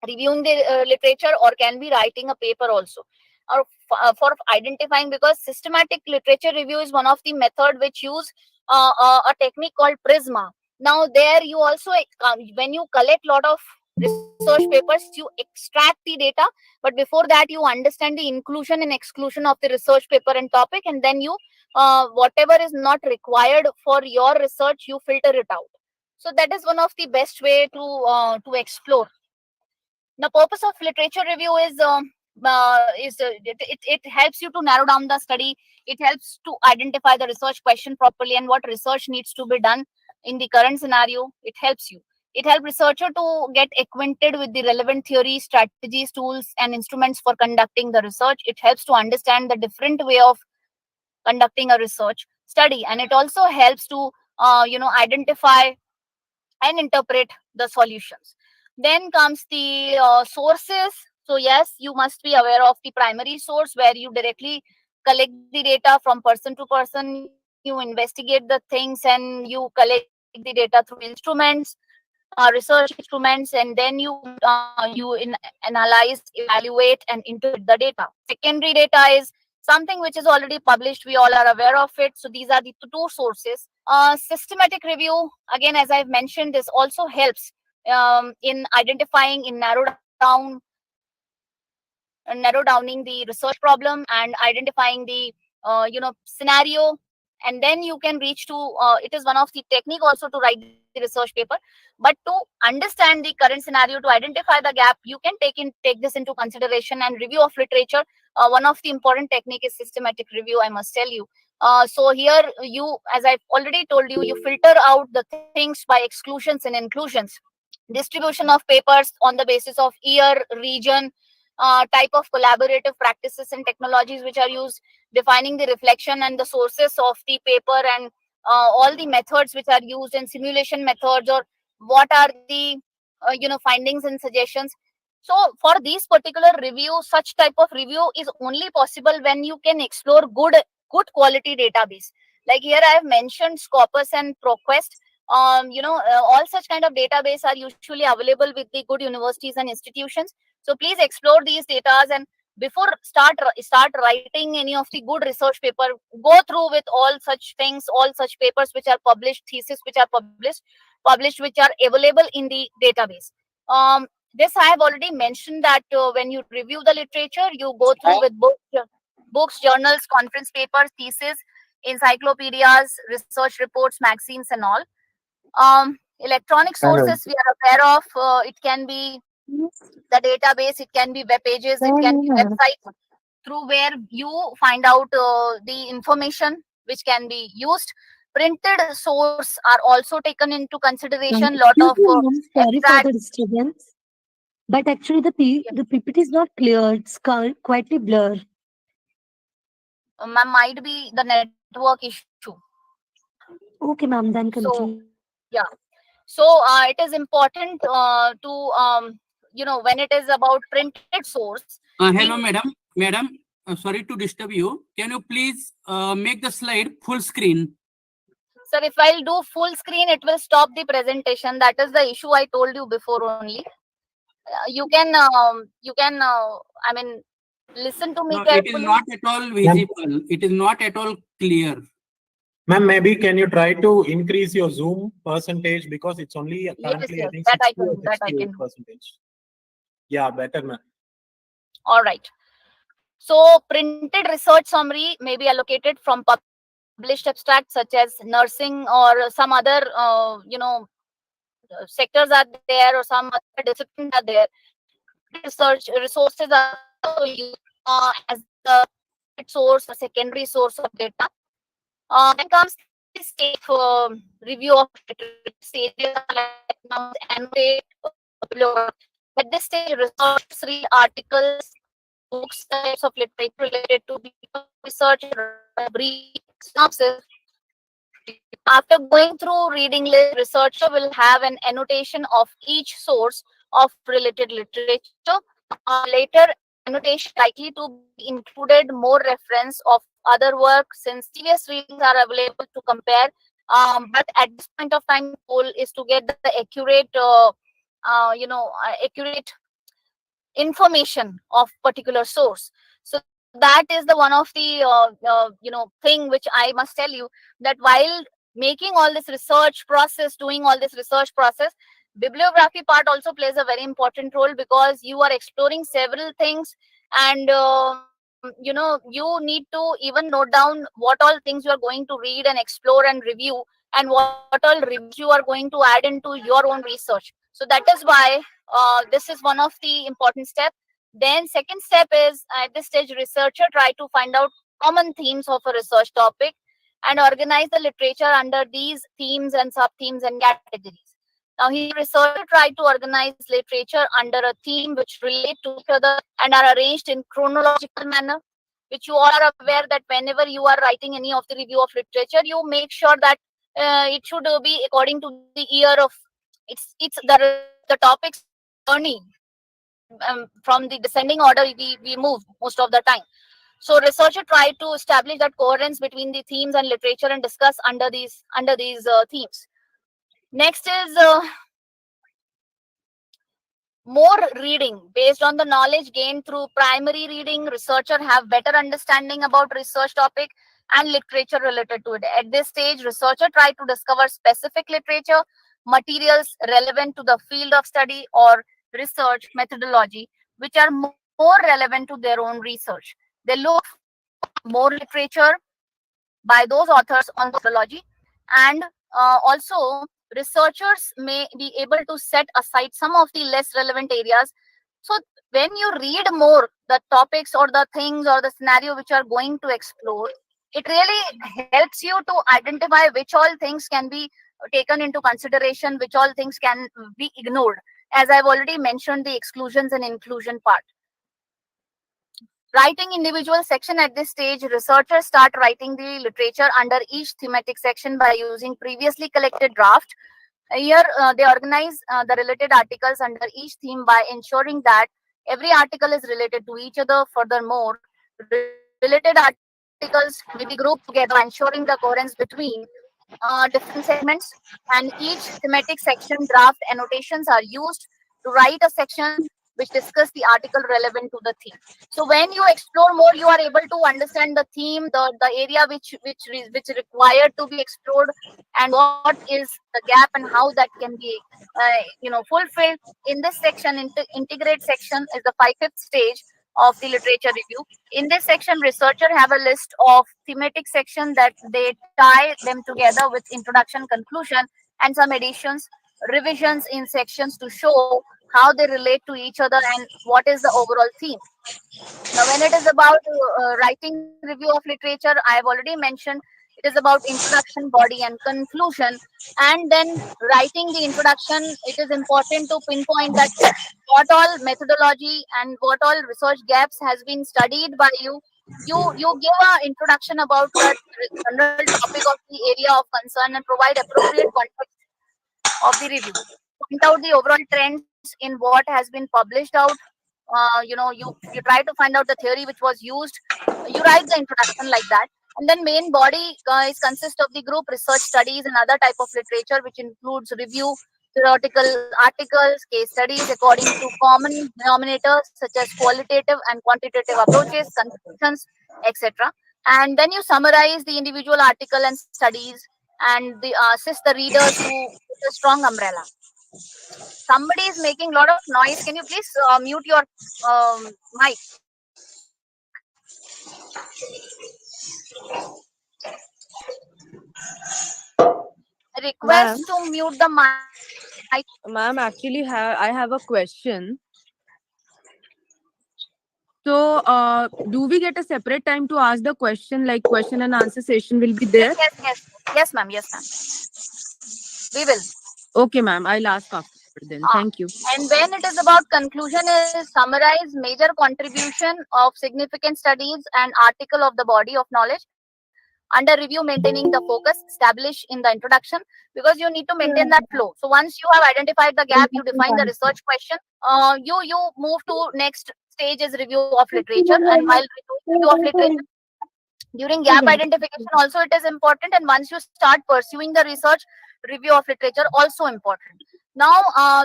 reviewing the literature, or can be writing a paper also, or for identifying, because systematic literature review is one of the method which use a technique called prisma. Now there you also, when you collect lot of research papers, you extract the data, but before that you understand the inclusion and exclusion of the research paper and topic, and then you, whatever is not required for your research, you filter it out. So that is one of the best way to explore. The purpose of literature review it helps you to narrow down the study. It helps to identify the research question properly and what research needs to be done in the current scenario. It helps you. It helps researcher to get acquainted with the relevant theories, strategies, tools, and instruments for conducting the research. It helps to understand the different way of conducting a research study, and it also helps to identify and interpret the solutions. Then comes the sources. So yes, you must be aware of the primary source where you directly collect the data from person to person. You investigate the things and you collect the data through instruments, research instruments, and then analyze, evaluate, and interpret the data. Secondary data is something which is already published. We all are aware of it. So these are the two sources. Systematic review, again, as I've mentioned, this also helps in identifying, in narrow downing the research problem and identifying the scenario, and then you can reach to it is one of the technique also to write the research paper. But to understand the current scenario, to identify the gap, you can take this into consideration. And review of literature, one of the important technique is systematic review, I must tell you. So here you, as I've already told you, you filter out the things by exclusions and inclusions. Distribution of papers on the basis of year, region, type of collaborative practices and technologies which are used, defining the reflection and the sources of the paper, and all the methods which are used, and simulation methods, or what are the findings and suggestions. So for these particular review, such type of review is only possible when you can explore good quality database. Like here I have mentioned Scopus and ProQuest. All such kind of database are usually available with the good universities and institutions. So please explore these data, and before start writing any of the good research paper, go through with all such things, all such papers which are published, thesis which are published which are available in the database. This I have already mentioned that when you review the literature, you go through with books, journals, conference papers, thesis, encyclopedias, research reports, magazines, and all. Electronic Hello. sources we are aware of. It can be the database, it can be web pages, it can be websites through where you find out the information which can be used. Printed source are also taken into consideration. Lot of Excuse me, ma'am. Sorry for extract. the disturbance. But actually, the PPT is not clear. It's quietly blur. Might be the network issue. Okay, ma'am. Then So continue. yeah, so it is important to when it is about printed source. Hello, madam. Madam, sorry to disturb you. Can you please make the slide full screen? Sir, if I'll do full screen, it will stop the presentation. That is the issue I told you before only. I mean, listen to me No, it is carefully. not at all visible. It is not at all clear. Ma'am, maybe can you try to increase your Zoom percentage, because it's only currently Yes, I think that I 60 or can do. That I can do. 68%. Yeah, better, ma'am. All right. So printed research summary may be allocated from published published abstracts such as nursing or some other sectors are there, or some other disciplines are there. Research resources are also used as the source or secondary source of data. Then comes the stage for review of literature. Stages are like now annotate bibliography. At this stage, researchers read articles, books, types of literature related to the research, a brief synopsis. After going through reading list, researcher will have an annotation of each source of related literature. Later, annotation likely to be included more reference of other work since previous readings are available to compare. But at this point of time, goal is to get the accurate, accurate information of particular source. So that is the one of the thing which I must tell you, that while making all this research process, doing all this research process, bibliography part also plays a very important role, because you are exploring several things, and you need to even note down what all things you are going to read and explore and review, and what all reviews you are going to add into your own research. So that is why this is one of the important steps. Then second step is, at this stage, researcher try to find out common themes of a research topic and organize the literature under these themes and sub-themes and categories. Now here researcher try to organize literature under a theme which relate to each other and are arranged in chronological manner, which you all are aware that whenever you are writing any of the review of literature, you make sure that it should be according to the year of it's the topics journey, from the descending order we move most of the time. So researcher try to establish that coherence between the themes and literature and discuss under these themes. Next is more reading. Based on the knowledge gained through primary reading, researcher have better understanding about research topic and literature related to it. At this stage, researcher try to discover specific literature, materials relevant to the field of study or research methodology, which are more relevant to their own research. They look more literature by those authors on methodology, and also researchers may be able to set aside some of the less relevant areas. So when you read more the topics or the things or the scenario which are going to explore, it really helps you to identify which all things can be taken into consideration, which all things can be ignored, as I've already mentioned the exclusions and inclusion part. Writing individual section. At this stage, researchers start writing the literature under each thematic section by using previously collected draft. Here, they organize the related articles under each theme by ensuring that every article is related to each other. Furthermore, related articles may be grouped together, ensuring the coherence between different segments, and each thematic section draft annotations are used to write a section which discuss the article relevant to the theme. So when you explore more, you are able to understand the theme, the area which required to be explored, and what is the gap and how that can be fulfilled. In this section, integrate section is the fifth stage of the literature review. In this section, researcher have a list of thematic sections that they tie them together with introduction, conclusion, and some additions, revisions in sections to show how they relate to each other and what is the overall theme. Now, when it is about writing review of literature, I have already mentioned it is about introduction, body, and conclusion. And then writing the introduction, it is important to pinpoint that what all methodology and what all research gaps has been studied by you. You give an introduction about that general topic of the area of concern and provide appropriate context of the review. Point out the overall trends in what has been published out. You try to find out the theory which was used. You write the introduction like that, and then main body is consist of the group research studies and other type of literature, which includes review, theoretical articles, case studies according to common denominators such as qualitative and quantitative approaches, conclusions, etc. And then you summarize the individual article and studies, and assist the readers to with a strong umbrella. Somebody is making a lot of noise. Can you please mute your mic? Request to mute the mic. Ma'am, actually, I have a question. So, do we get a separate time to ask the question? Like question and answer session will be Yes, there? yes, yes, yes, ma'am. Yes, ma'am. We will. Okay, ma'am. I'll ask after then. Uh, Thank you. and when it is about conclusion, is summarize major contribution of significant studies and article of the body of knowledge under review, maintaining the focus established in the introduction, because you need to maintain that flow. So once you have identified the gap, you define the research question. You move to next stage is review of literature, and while review of literature, during gap identification also it is important, and once you start pursuing the research, review of literature also important. Now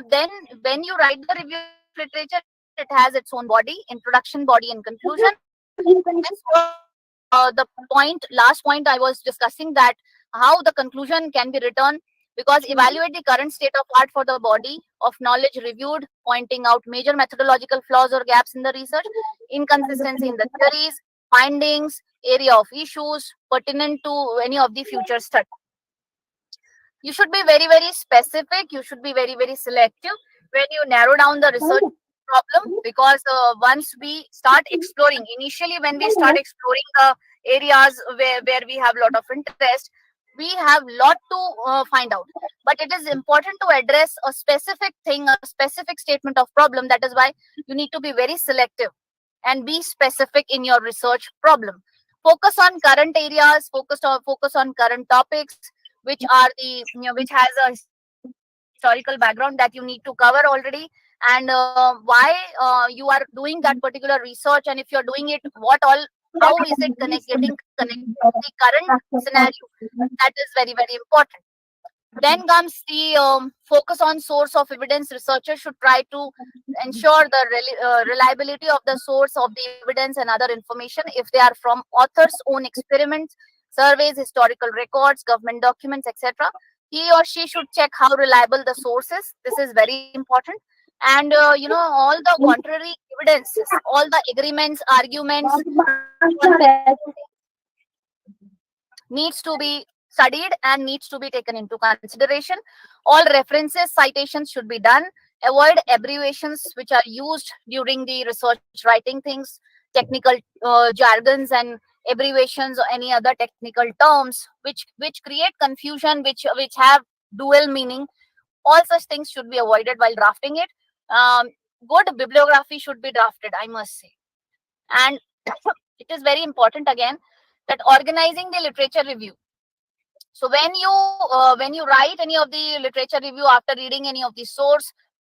then when you write the review of literature, it has its own body, introduction, body, and conclusion. This was the last point I was discussing, that how the conclusion can be written, because evaluate the current state of art for the body of knowledge reviewed, pointing out major methodological flaws or gaps in the research, inconsistency in the theories, findings, area of issues pertinent to any of the future study. You should be very, very specific. You should be very, very selective when you narrow down the research problem, because once we start exploring, initially when we start exploring the areas where we have a lot of interest, we have lot to find out, but it is important to address a specific thing, a specific statement of problem. That is why you need to be very selective and be specific in your research problem. Focus on current areas, focus on current topics, which are the which has a historical background that you need to cover already, and why you are doing that particular research, and if you're doing it, what all, how is it getting connected to the current scenario. That is very, very important. Then comes the focus on source of evidence. Researchers should try to ensure the reliability of the source of the evidence and other information, if they are from authors' own experiments, surveys, historical records, government documents, etc. He or she should check how reliable the source is. This is very important. And all the contrary evidences, all the agreements, arguments, needs to be studied and needs to be taken into consideration. All references, citations should be done. Avoid abbreviations which are used during the research writing things, technical jargons and abbreviations or any other technical terms which create confusion, which have dual meaning. All such things should be avoided while drafting it. Good bibliography should be drafted, I must say. And it is very important again that organizing the literature review. So when you write any of the literature review after reading any of the source,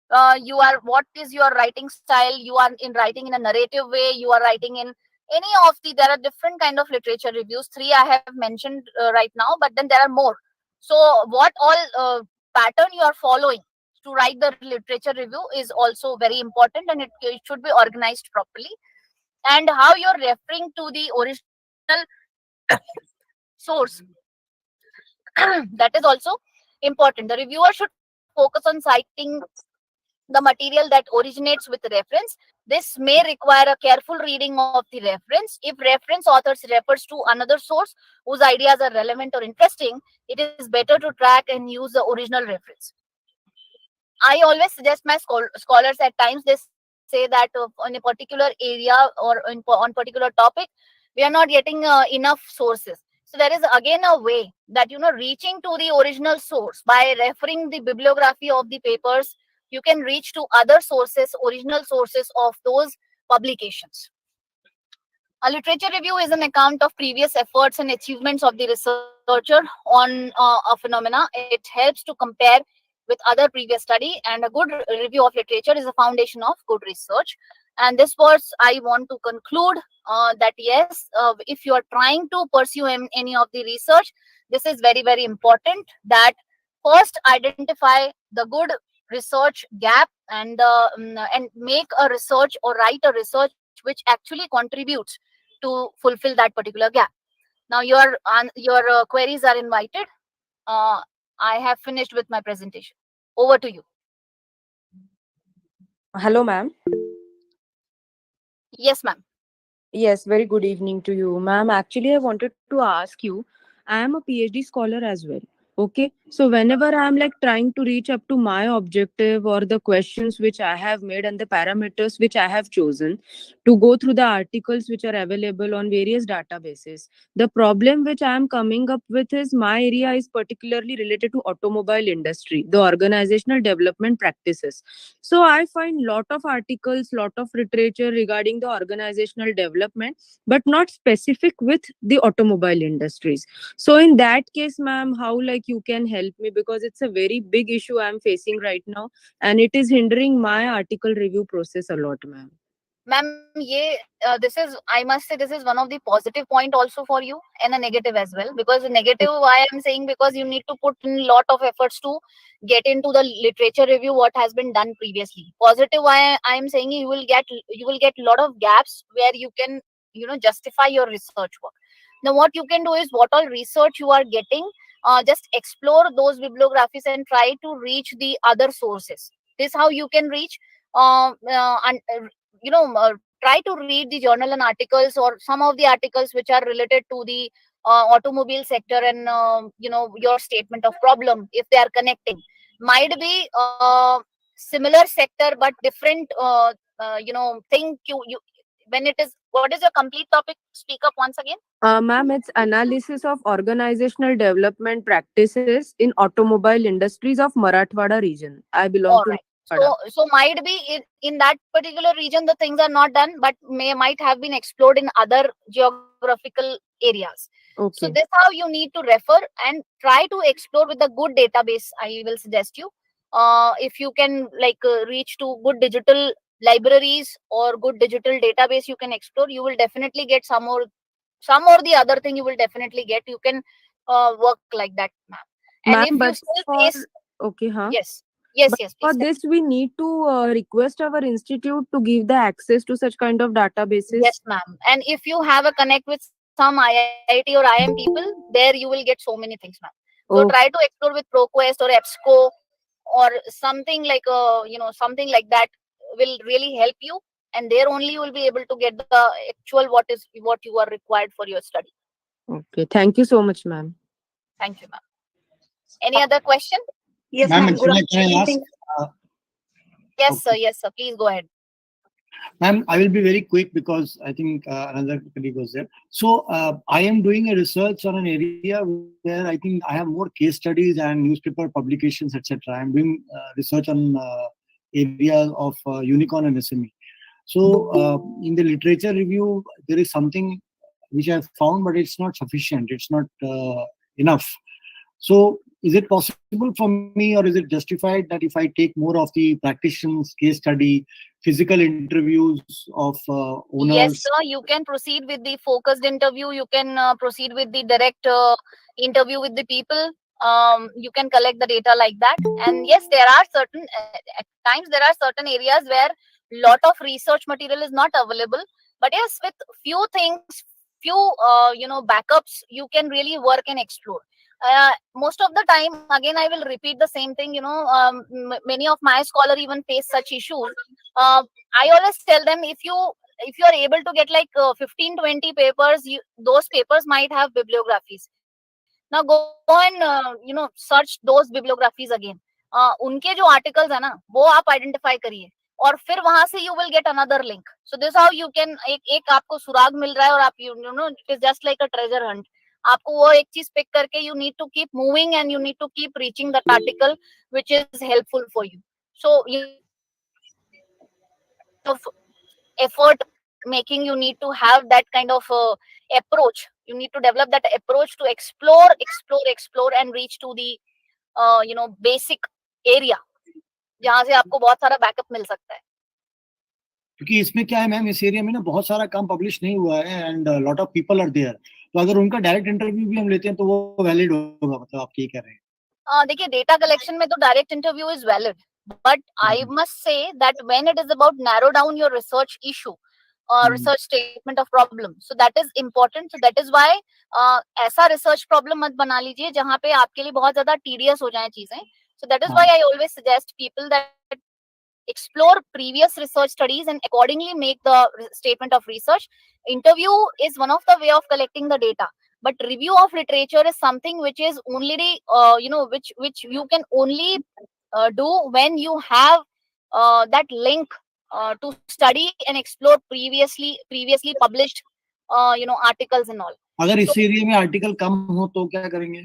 what is your writing style? You are in writing in a narrative way, you are writing in any of the, there are different kind of literature reviews. 3 I have mentioned right now, but then there are more. So what all pattern you are following to write the literature review is also very important, and it should be organized properly. And how you're referring to the original source, that is also important. The reviewer should focus on citing the material that originates with the reference. This may require a careful reading of the reference. If reference authors refers to another source whose ideas are relevant or interesting, it is better to track and use the original reference. I always suggest my scholars at times, they say that on a particular area or on particular topic, we are not getting enough sources. So there is again a way that, reaching to the original source by referring the bibliography of the papers, you can reach to other sources, original sources of those publications. A literature review is an account of previous efforts and achievements of the researcher on a phenomena. It helps to compare with other previous study, and a good review of literature is a foundation of good research. And this was, I want to conclude that yes, if you are trying to pursue any of the research, this is very, very important that first identify the good research gap, and make a research or write a research which actually contributes to fulfill that particular gap. Now your queries are invited. I have finished with my presentation. Over to you. Hello, ma'am. Yes, ma'am. Yes, very good evening to you, ma'am. Actually, I wanted to ask you, I am a PhD scholar as well. Okay, so whenever I'm like trying to reach up to my objective or the questions which I have made and the parameters which I have chosen to go through the articles which are available on various databases, the problem which I am coming up with is my area is particularly related to automobile industry, the organizational development practices. So I find lot of articles, lot of literature regarding the organizational development, but not specific with the automobile industries. So in that case, ma'am, how like you can help me, because it's a very big issue I'm facing right now, and it is hindering my article review process a lot, ma'am. Ma'am, this is, I must say, this is one of the positive point also for you and a negative as well. Because the negative, why I'm saying, because you need to put in a lot of efforts to get into the literature review what has been done previously. Positive, why I'm saying, you will get a lot of gaps where you can, justify your research work. Now what you can do is, what all research you are getting, just explore those bibliographies and try to reach the other sources. This how you can reach, and try to read the journal and articles, or some of the articles which are related to the automobile sector, and your statement of problem, if they are connecting, might be similar sector but different thing. You when it is, what is your complete topic? Speak up once again. Ma'am, it's analysis of organizational development practices in automobile industries of Marathwada region. I belong All to right. Marathwada. So might be in that particular region the things are not done, but might have been explored in other geographical areas. So this Okay. how you need to refer and try to explore with a good database. I will suggest you, if you can reach to good digital libraries or good digital database, you can explore. You will definitely get some or the other thing. You will definitely get. You can work like that, ma'am. And Ma'am, if you but still for face, okay, huh? yes, yes, But yes, for please tell. this, we need to request our institute to give the access to such kind of databases. Yes, ma'am. And if you have a connect with some IIT or IM people, there you will get so many things, ma'am. So try Oh, to explore with ProQuest or EBSCO or something something like that will really help you. And there only you will be able to get the actual what you are required for your study. okay. Thank you so much, ma'am. Thank you, ma'am. Any other question? Yes, Ma'am, ma'am. Good actually, can I ask? afternoon. Uh, Yes, sir. okay. Yes, sir. Please go ahead. Ma'am, I will be very quick because I think another colleague was there. So I am doing a research on an area where I think I have more case studies and newspaper publications, etc. I'm doing research on areas of unicorn and SME. So in the literature review, there is something which I have found, but it's not sufficient. It's not enough. So is it possible for me, or is it justified that if I take more of the practitioners case study, physical interviews of Yes, owners? sir. You can proceed with the focused interview. You can proceed with the direct interview with the people. You can collect the data like that. And yes, there are certain at times there are certain areas where lot of research material is not available. But yes, with few things, few backups, you can really work and explore. Most of the time, again, I will repeat the same thing. Many of my scholar even face such issues. I always tell them, if you are able to get 15 20 papers, those papers might have bibliographies. Now go and search those bibliographies again. उनके जो articles है ना, वो आप identify करिए, और फिर वहां से you will get another link. So this how you can, एक आपको सुराग मिल रहा है, और आप you know it is just like a treasure hunt. आपको वो एक चीज पिक करके you need to keep moving and you need to keep reaching that article which is helpful for you. So of effort making, you need to have that kind of approach. You need to develop that approach to explore and reach to the basic area जहां से आपको बहुत सारा backup मिल सकता है. क्योंकि इसमें क्या है मैम, इस एरिया में ना बहुत सारा काम पब्लिश नहीं हुआ है and lot of people are there. तो अगर उनका डायरेक्ट इंटरव्यू भी हम लेते हैं तो वो वैलिड होगा, मतलब आप क्या कह रहे हैं? देखिए, डेटा कलेक्शन में तो direct interview is valid, but I must say that when it is about narrow down your research issue, research statement of problem, so that is important. So that is why ऐसा research problem मत बना लीजिए जहाँ पे आपके लिए बहुत ज्यादा tedious हो जाए चीजें. So that is why I always suggest people that explore previous research studies and accordingly make the statement of research. Interview is one of the way of collecting the data. but review of literature is something which is only which you can only do when you have that link to study and explore previously published articles and all. अगर इस So, area में article कम हो तो क्या करेंगे?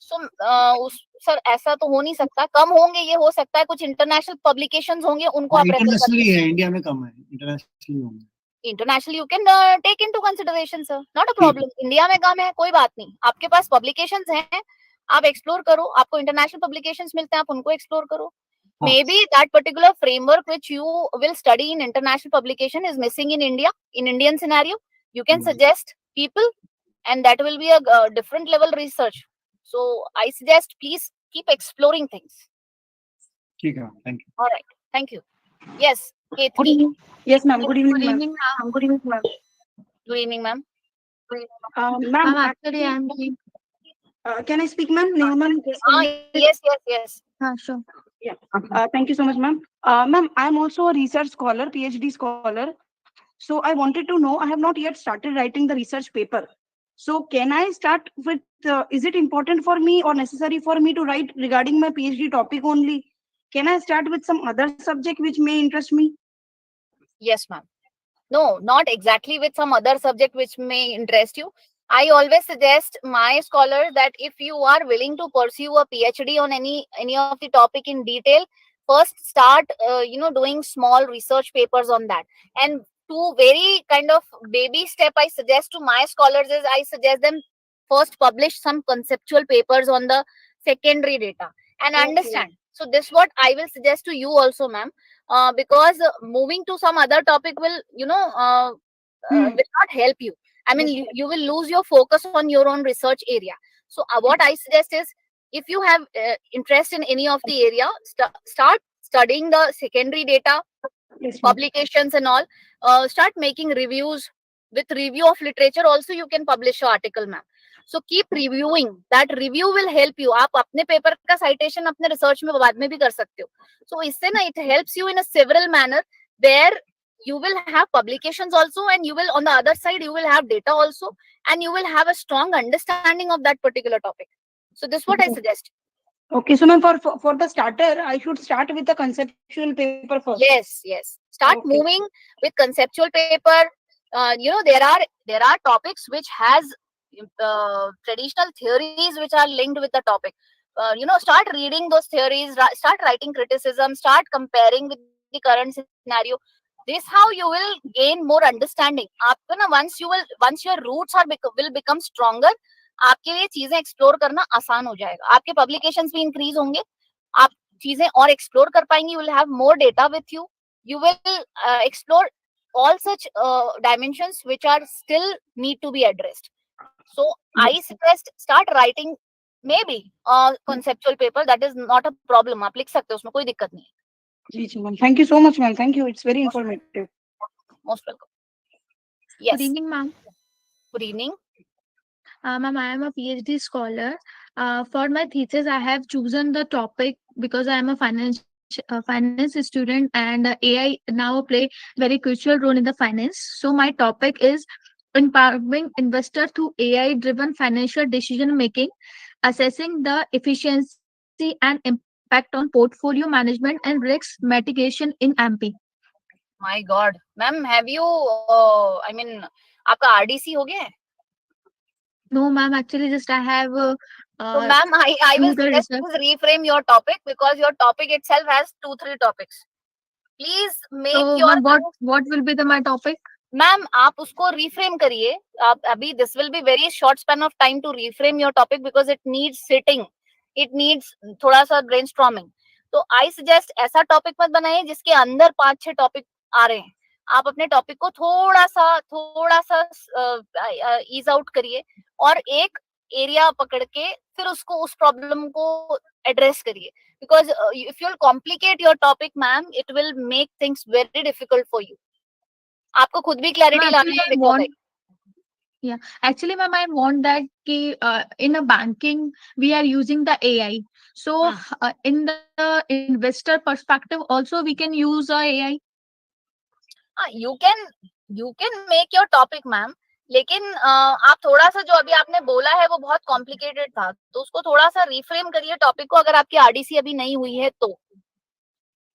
Sir ऐसा तो हो नहीं सकता, कम होंगे ये हो सकता है, कुछ इंटरनेशनल पब्लिकेशंस होंगे उनको आप रेफर इंटरनेशनली करिए. है, इंडिया में कम है, इंटरनेशनली होंगे. International you can take into consideration sir, not a problem. India में कम है कोई बात नहीं, आपके पास पब्लिकेशंस हैं, आप एक्सप्लोर करो, आपको इंटरनेशनल पब्लिकेशंस मिलते हैं, आप उनको एक्सप्लोर करो. Maybe that particular framework which you will study in international publication is missing in India, in Indian scenario. You can suggest people, and that will be a different level research. So I suggest please keep exploring things. ठीक है, thank you. All right, thank you. Yes, Good Ketki. evening. Yes, ma'am. Good evening, ma'am. Good evening, ma'am. Good evening, ma'am. Ma'am, actually, can I speak, ma'am? No, ma'am. Yes. Sure. Yeah. Thank you so much, ma'am. Ma'am, I am also a research scholar, PhD scholar. So I wanted to know, I have not yet started writing the research paper. So can I start with, is it important for me or necessary for me to write regarding my PhD topic only? Can I start with some other subject which may interest me? Yes, ma'am. No, not exactly with some other subject which may interest you. I always suggest my scholars that if you are willing to pursue a PhD on any of the topic in detail, first start doing small research papers on that. And two very kind of baby step I suggest to my scholars is I suggest them first publish some conceptual papers on the secondary data and understand. So this what I will suggest to you also, ma'am, because moving to some other topic will will not help you. I mean, you will lose your focus on your own research area. So what I suggest is, if you have interest in any of the area, start studying the secondary data, publications and all. Start making reviews. With review of literature also you can publish your article, ma'am. So keep reviewing. That review will help you. आप अपने paper का citation अपने research में बाद में भी कर सकते हो. So इससे ना it helps you in a several manner where you will have publications also, and you will on the other side you will have data also, and you will have a strong understanding of that particular topic. So this is what I suggest. Okay, so ma'am, for the starter, I should start with the conceptual paper first. Yes. Start moving with conceptual paper. There are topics which has traditional theories which are linked with the topic. Start reading those theories. Start writing criticism. Start comparing with the current scenario. This how you will gain more understanding. आपको ना once your roots will become stronger, आपके लिए चीजें explore करना आसान हो जाएगा. आपके पब्लिकेशंस भी इंक्रीज होंगे, आप चीजें और एक्सप्लोर कर पाएंगे. You will have more data with you. You will explore all such dimensions which are still need to be addressed. So I suggest start writing maybe a conceptual paper. That is not a problem. आप लिख सकते हो, उसमें कोई दिक्कत नहीं है. Thank you so much, ma'am. Thank you. It's very informative. Most welcome. Yes. Good evening, ma'am. Good evening. Ma'am, I am a PhD scholar. For my thesis, I have chosen the topic because I am a finance student, and AI now play very crucial role in the finance. So my topic is empowering investor through AI-driven financial decision making, assessing the efficiency and impact on portfolio management and risk mitigation in MP. My God, ma'am, have you? I mean, आपका RDC हो गया है? No, ma'am. Actually, just I have. So, ma'am, I will suggest please reframe your topic because your topic itself has 2-3 topics. Please make your. What will be my topic? Ma'am, आप उसको reframe करिए. आप अभी this will be very short span of time to reframe your topic because it needs sitting. It needs थोड़ा सा brainstorming. तो I suggest ऐसा topic मत बनाइए जिसके अंदर 5-6 topic आ रहे हैं. आप अपने टॉपिक को थोड़ा सा ईज आउट करिए और एक एरिया पकड़ के फिर उसको उस प्रॉब्लम को एड्रेस करिए. Because if you will complicate your topic, ma'am, it will make things very difficult for you. आपको खुद भी क्लैरिटी लानी है. Yeah, actually, ma'am, I want that in a banking we are using the AI. So in the investor perspective, also we can use AI. You can make your topic, ma'am. लेकिन आप थोड़ा सा जो अभी आपने बोला है वो बहुत कॉम्प्लिकेटेड था, तो उसको थोड़ा सा रिफ्रेम करिए टॉपिक को, अगर आपकी आरडीसी अभी नहीं हुई है तो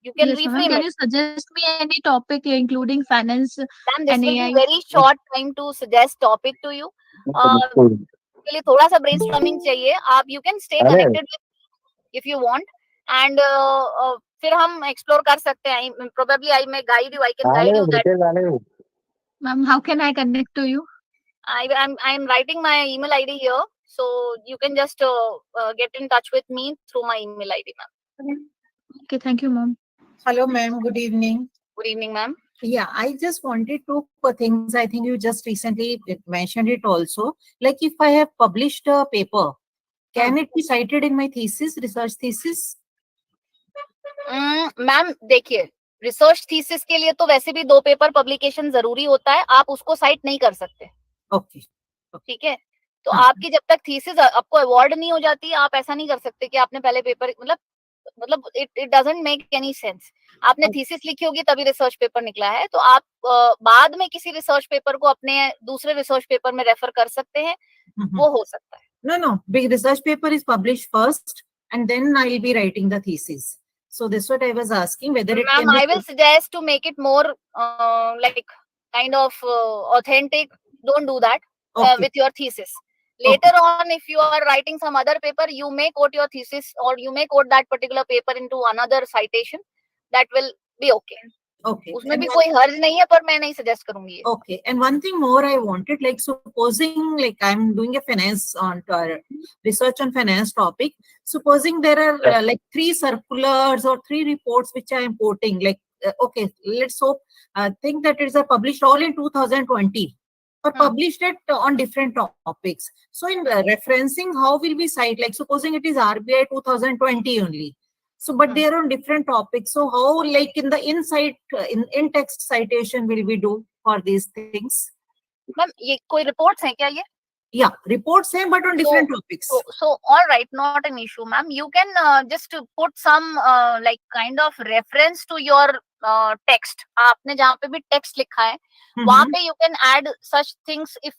you can Yes, ma'am. reframe Can it. you suggest me any topic including finance Ma'am, this and will be AI? very short time to suggest topic to you. के लिए थोड़ा सा brainstorming चाहिए. आप you can stay connected with if you want, and फिर हम explore कर सकते हैं. Probably I may guide you. I can guide you that. Ma'am, how can I connect to you? I'm writing my email ID here, so you can just get in touch with me through my email ID, ma'am. Okay, thank you, ma'am. Hello, ma'am. Good evening. Good evening, ma'am. Yeah, I just wanted two things. I think you just recently mentioned it also. Like if I have published a paper, can it be cited in my thesis, research thesis? Ma'am देखिए, research thesis के लिए तो वैसे भी 2 paper publication जरूरी होता है, आप उसको साइट नहीं कर सकते. ओके. ठीक है, तो आपकी जब तक थीसिस आपको अवार्ड नहीं हो जाती, आप ऐसा नहीं कर सकते कि आपने पहले पेपर मतलब it doesn't make any sense. आपने थीसिस लिखी होगी तभी रिसर्च पेपर निकला है, तो आप बाद में किसी रिसर्च पेपर को अपने दूसरे रिसर्च पेपर में रेफर कर सकते हैं, वो हो सकता है. No, big research paper is published first and then I will be writing the thesis. So this is what I was asking, whether it can Ma'am, be. I will suggest to make it more like kind of authentic. Don't do that with your thesis. Later on, if you are writing some other paper, you may quote your thesis or you may quote that particular paper into another citation. That will be okay. Okay. उसमें भी कोई हर्ज नहीं है, पर मैं नहीं suggest करूंगी. Okay. And one thing more I wanted, like supposing like I'm doing a finance on research on finance topic. Supposing there are like 3 circulars or 3 reports which I am quoting. Like okay, let's hope think that it is published all in 2020. Or published it on different topics. So in referencing, how will we cite? Like supposing it is RBI 2020 only. So, but they are on different topics. So how, like in the in text citation will we do for these things? Ma'am, ये कोई reports हैं क्या ये? Yeah, reports हैं, but on different topics. So all right, not an issue, ma'am. You can just put some like kind of reference to your text. आपने जहाँ पे भी text लिखा है, वहाँ पे you can add such things if.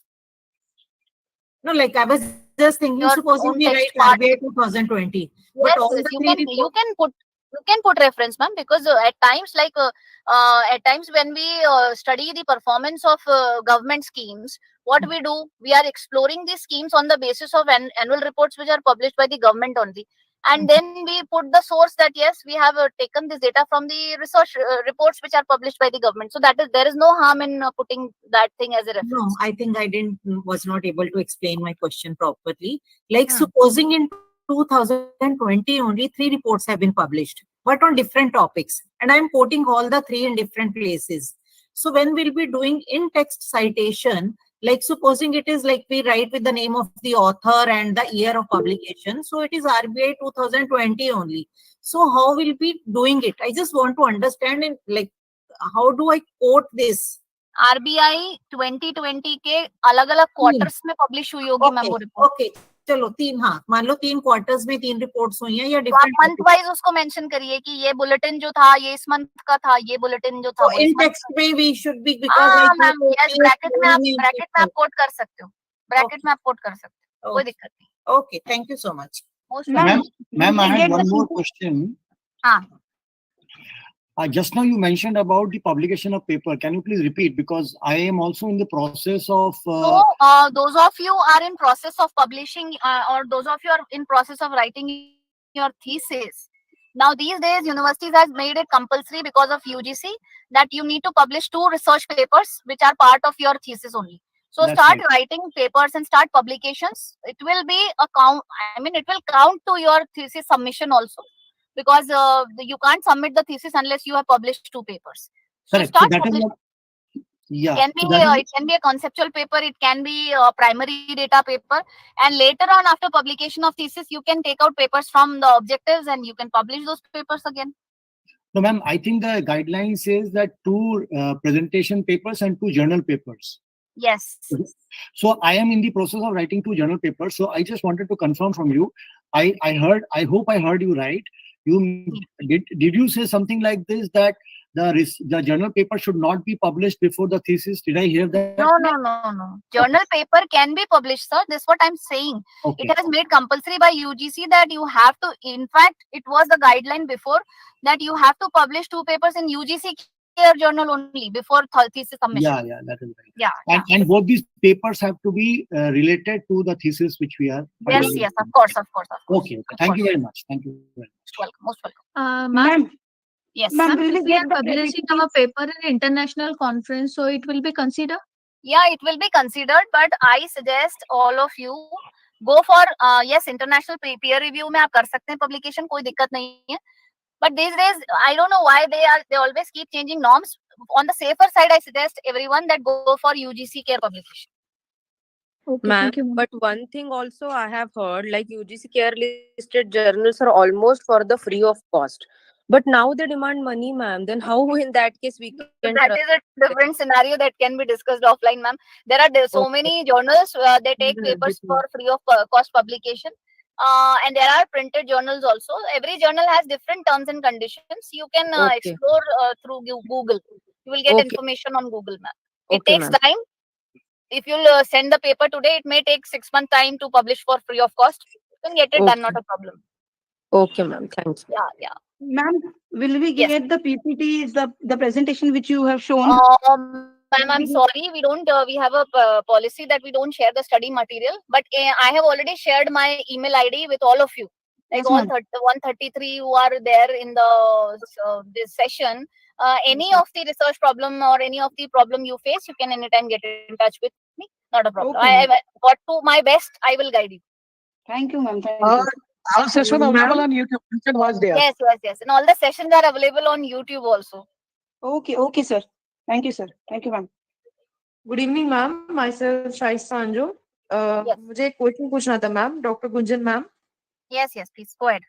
No, like I was just thinking, supposing we write RBI 2020. Yes, you can put reference, ma'am, because at times when we study the performance of government schemes, what we do, we are exploring these schemes on the basis of annual reports which are published by the government only, and then we put the source that yes, we have taken this data from the research reports which are published by the government. So that is, there is no harm in putting that thing as a reference. No, I think I was not able to explain my question properly. Like supposing in 2020 only 3 reports have been published, but on different topics, and I'm quoting all the 3 in different places. So when we'll be doing in-text citation, like supposing it is like we write with the name of the author and the year of publication, so it is RBI 2020 only. So how will be doing it? I just want to understand it, like how do I quote this? RBI 2020 के अलग-अलग quarters में publish हुई होगी ma'am वो report. Okay, चलो 3, हाँ मान लो 3 quarters में 3 रिपोर्ट्स हुई हैं या आप डिफरेंट मंथ वाइज उसको मेंशन करिए कि ये बुलेटिन जो था ये इस मंथ का था, ये बुलेटिन जो था वो इन इस month टेक्स्ट में वी शुड बी हाँ बिकॉज़ मैम, यस ब्रैकेट में आप कोट कर सकते हो, ब्रैकेट में आप कोट कर सकते हो, कोई दिक्कत नहीं. Okay, thank you so much. Ma'am, I had one more question. हाँ. Just now you mentioned about the publication of paper. Can you please repeat? Because I am also in the process of. So those of you are in process of publishing, or those of you are in process of writing your thesis. Now these days, universities has made it compulsory because of UGC that you need to publish 2 research papers which are part of your thesis only. So That's start right. writing papers and start publications. It will be a count. I mean, it will count to your thesis submission also, because you can't submit the thesis unless you have published 2 papers. So Correct. start So that is publishing. what. Yeah. Can be it can be a conceptual paper, it can be a primary data paper, and later on after publication of thesis you can take out papers from the objectives and you can publish those papers again. No, ma'am. I think the guideline says that 2 presentation papers and 2 journal papers. Yes. So I am in the process of writing 2 journal papers. So I just wanted to confirm from you. I hope I heard you right. You did you say something like this, that the journal paper should not be published before the thesis. Did I hear that? No. Journal paper can be published, sir. This is what I'm saying. Okay. It has made compulsory by UGC that you have to, in fact, it was the guideline before that you have to publish 2 papers in UGC CARE journal only before thesis submission. Yeah, that is right. Yeah. And both these papers have to be related to the thesis which we are. Yes, of course. Okay. Thank you very much. Thank you very much. Most welcome. Ma'am, Yes. Ma'am, will we we are get the publishing PPT? our paper in international conference, so it will be considered. Yeah, it will be considered, but I suggest all of you go for yes, international peer review में आप कर सकते हैं publication, कोई दिक्कत नहीं है. But these days, I don't know why they always keep changing norms. On the safer side, I suggest everyone that go for UGC CARE publication. Okay, Ma'am, thank you, ma'am. but one thing also I have heard, like UGC CARE listed journals are almost for the free of cost. But now they demand money, ma'am. Then how in that case we can That is a different scenario that can be discussed offline, ma'am. There are so many journals, they take papers for free of cost publication. And there are printed journals also. Every journal has different terms and conditions. You can explore through Google. You will get information on Google, ma'am. It takes time. If you'll send the paper today, it may take 6 months time to publish for free of cost. You can get it done, not a problem. Okay, ma'am. Thanks. Yeah. Ma'am, will we Yes. get the PPT, the presentation which you have shown? Ma'am, I'm sorry, we don't. We have a policy that we don't share the study material. But I have already shared my email ID with all of you, like Yes, all ma'am. 133 who are there in the this session. Any of the research problem or any of the problem you face, you can anytime get in touch with me. Not a problem. Okay, I got to my best. I will guide you. Thank you, ma'am. Thank you. Our session available on YouTube. You can watch there. Yes. And all the sessions are available on YouTube also. Okay, sir. Thank you, sir. Thank you, ma'am. Good evening ma'am my self Shaista Anju मुझे एक question पूछना था ma'am doctor Gunjan ma'am Yes, please go ahead.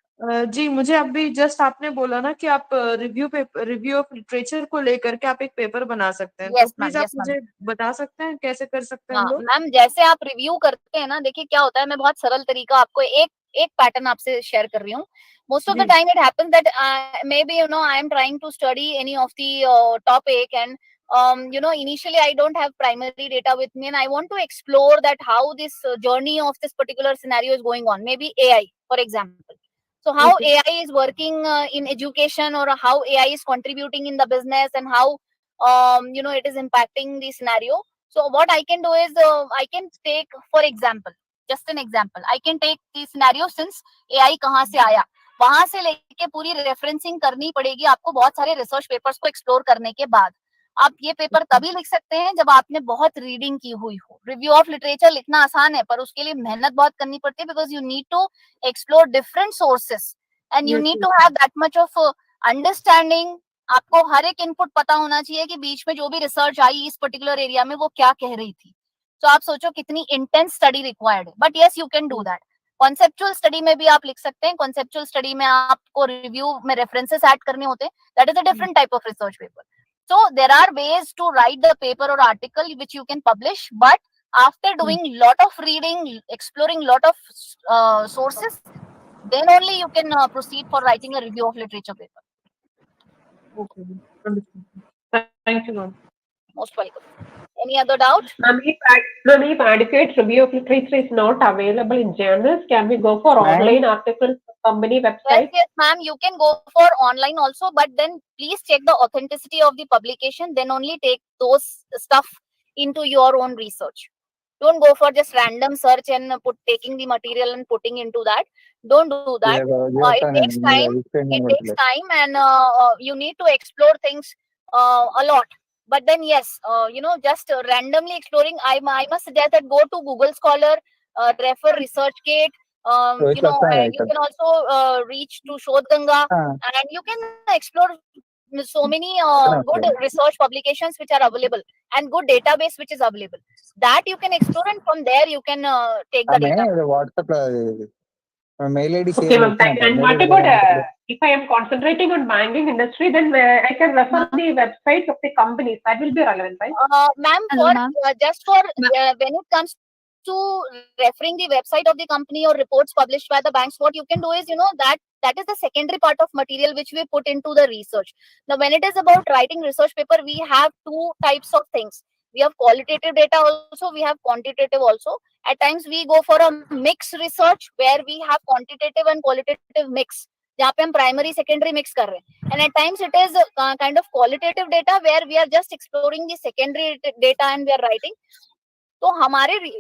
जी मुझे अभी just आपने बोला ना कि आप रिव्यू ऑफ लिटरेचर को लेकर के आप एक पेपर बना सकते हैं Yes, तो प्लीज ma'am, आप yes, मुझे बता सकते हैं कैसे कर सकते हैं हम लोग मैम जैसे आप रिव्यू करते हैं ना, देखिए क्या होता है, मैं बहुत सरल तरीका आपको एक पैटर्न आपसे शेयर कर रही हूँ. Most of the time it happens that maybe I am trying to study any of the topic and initially I don't have primary data with me and I want to explore that how this journey of this particular scenario is going on. Maybe AI, for example. So how AI is working in education or how AI is contributing in the business and how it is impacting the scenario. So what I can do is I can take, for example, just an example. I can take the scenario since AI कहाँ से आया, वहां से लेके पूरी referencing करनी पड़ेगी आपको बहुत सारे रिसर्च पेपर्स को एक्सप्लोर करने के बाद. आप ये पेपर तभी लिख सकते हैं जब आपने बहुत रीडिंग की हुई हो. रिव्यू ऑफ लिटरेचर लिखना आसान है पर उसके लिए मेहनत बहुत करनी पड़ती है because you need to explore different sources and you need to have that much of understanding. आपको हर एक इनपुट पता होना चाहिए कि बीच में जो भी रिसर्च आई इस पर्टिकुलर एरिया में वो क्या कह रही थी. तो आप सोचो कितनी इंटेंस स्टडी रिक्वायर्ड है. But yes, you can do that. Conceptual study में भी आप लिख सकते हैं. कॉन्सेप्चुअल स्टडी में आपको रिव्यू में रेफरेंसेस ऐड करने होते हैं. That is a different type of research paper. So there are ways to write the paper or article which you can publish, but after doing lot of reading, exploring lot of sources, then only you can proceed for writing a review of literature paper. Okay, understood. Thank you, ma'am. Most welcome. Any other doubt? Ma'am, if adequate review of literature is not available in journals, can we go for online articles from company website? Yes, ma'am. You can go for online also, but then please check the authenticity of the publication. Then only take those stuff into your own research. Don't go for just random search and taking the material and putting into that. Don't do that. It takes time. It takes time, and you need to explore things a lot. But then yes, just randomly exploring. I must suggest that go to Google Scholar, refer ResearchGate. You can also reach to Shodhganga, and you can explore so many good research publications which are available and good database which is available. That you can explore, and from there you can take the data. Mail ID okay, ma'am. And what about if I am concentrating on banking industry, then I can refer the websites of the companies. That will be relevant, right? Ma'am, just for when it comes to referring the website of the company or reports published by the banks, what you can do is, that is the secondary part of material which we put into the research. Now, when it is about writing research paper, we have two types of things. We have qualitative data also, we have quantitative also. At times we go for a mixed research where we have quantitative and qualitative mix, जहाँ पे हम primary secondary mix कर रहे हैं. And at times it is kind of qualitative data where we are just exploring the secondary data and we are writing. So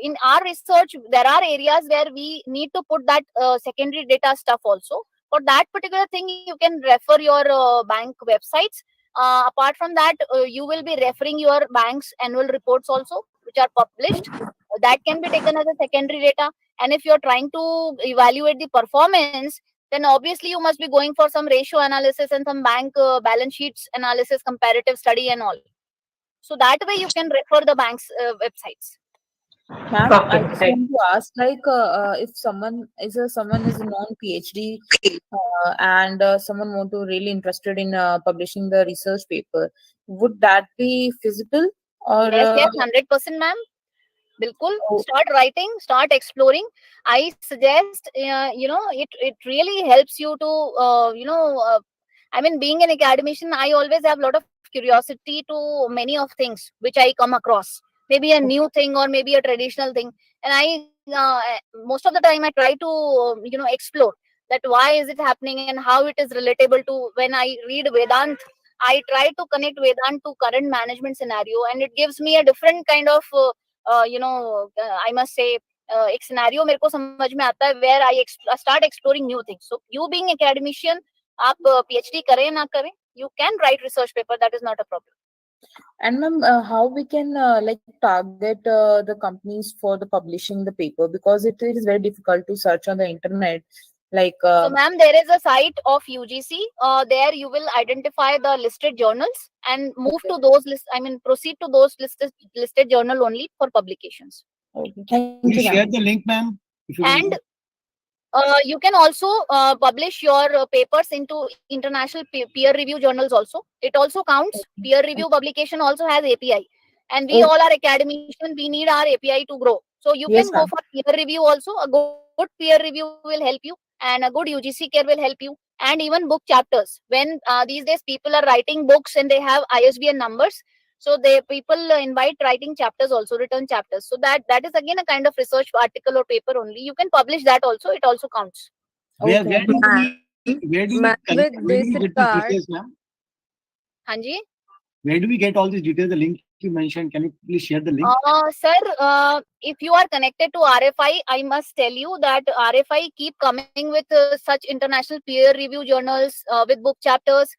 in our research there are areas where we need to put that secondary data stuff also. For that particular thing you can refer your bank websites. Apart from that, you will be referring your bank's annual reports also, which are published. That can be taken as a secondary data. And if you're trying to evaluate the performance, then obviously you must be going for some ratio analysis and some bank balance sheets analysis, comparative study and all. So that way you can refer the bank's websites. Ma'am, I just Okay. want to ask, like, if someone is a non-PhD and someone want to really interested in publishing the research paper, would that be feasible? Or Yes, 100%, ma'am. Bilkul, Oh. start writing, start exploring. I suggest, it really helps you to, I mean, being an academician, I always have a lot of curiosity to many of things which I come across. Maybe a new thing or maybe a traditional thing. And most of the time I try to, explore that why is it happening and how it is relatable to when I read Vedant. I try to connect Vedant to current management scenario and it gives me a different kind of I must say एक scenario मेरे को समझ में आता है where I start exploring new things. So you being academician, आप PhD करें ना करें, you can write research paper. That is not a problem. And ma'am, how we can like target the companies for the publishing the paper, because it is very difficult to search on the internet. Like So ma'am, there is a site of UGC. There you will identify the listed journals and move to those proceed to those listed journal only for publications. Okay, thank Will you, you share ma'am. the link, ma'am? If you And you can also publish your papers into international peer review journals also. It also counts. Peer review publication also has API. And we all are academicians. We need our API to grow. So you Yes, can go ma'am. for peer review also. A good peer review will help you. And a good UGC care will help you. And even book chapters. When these days people are writing books and they have ISBN numbers. So people invite writing chapters also, written chapters. So that is again a kind of research article or paper only. You can publish that also. It also counts. where, Okay, where do ma'am. we where do we Ma'am, collect, with where do this we get these regard, details, ma'am? Hanji? Where do we get all these details? The link you mentioned, can you please share the link? Sir, if you are connected to RFI, I must tell you that RFI keep coming with such international peer review journals with book chapters,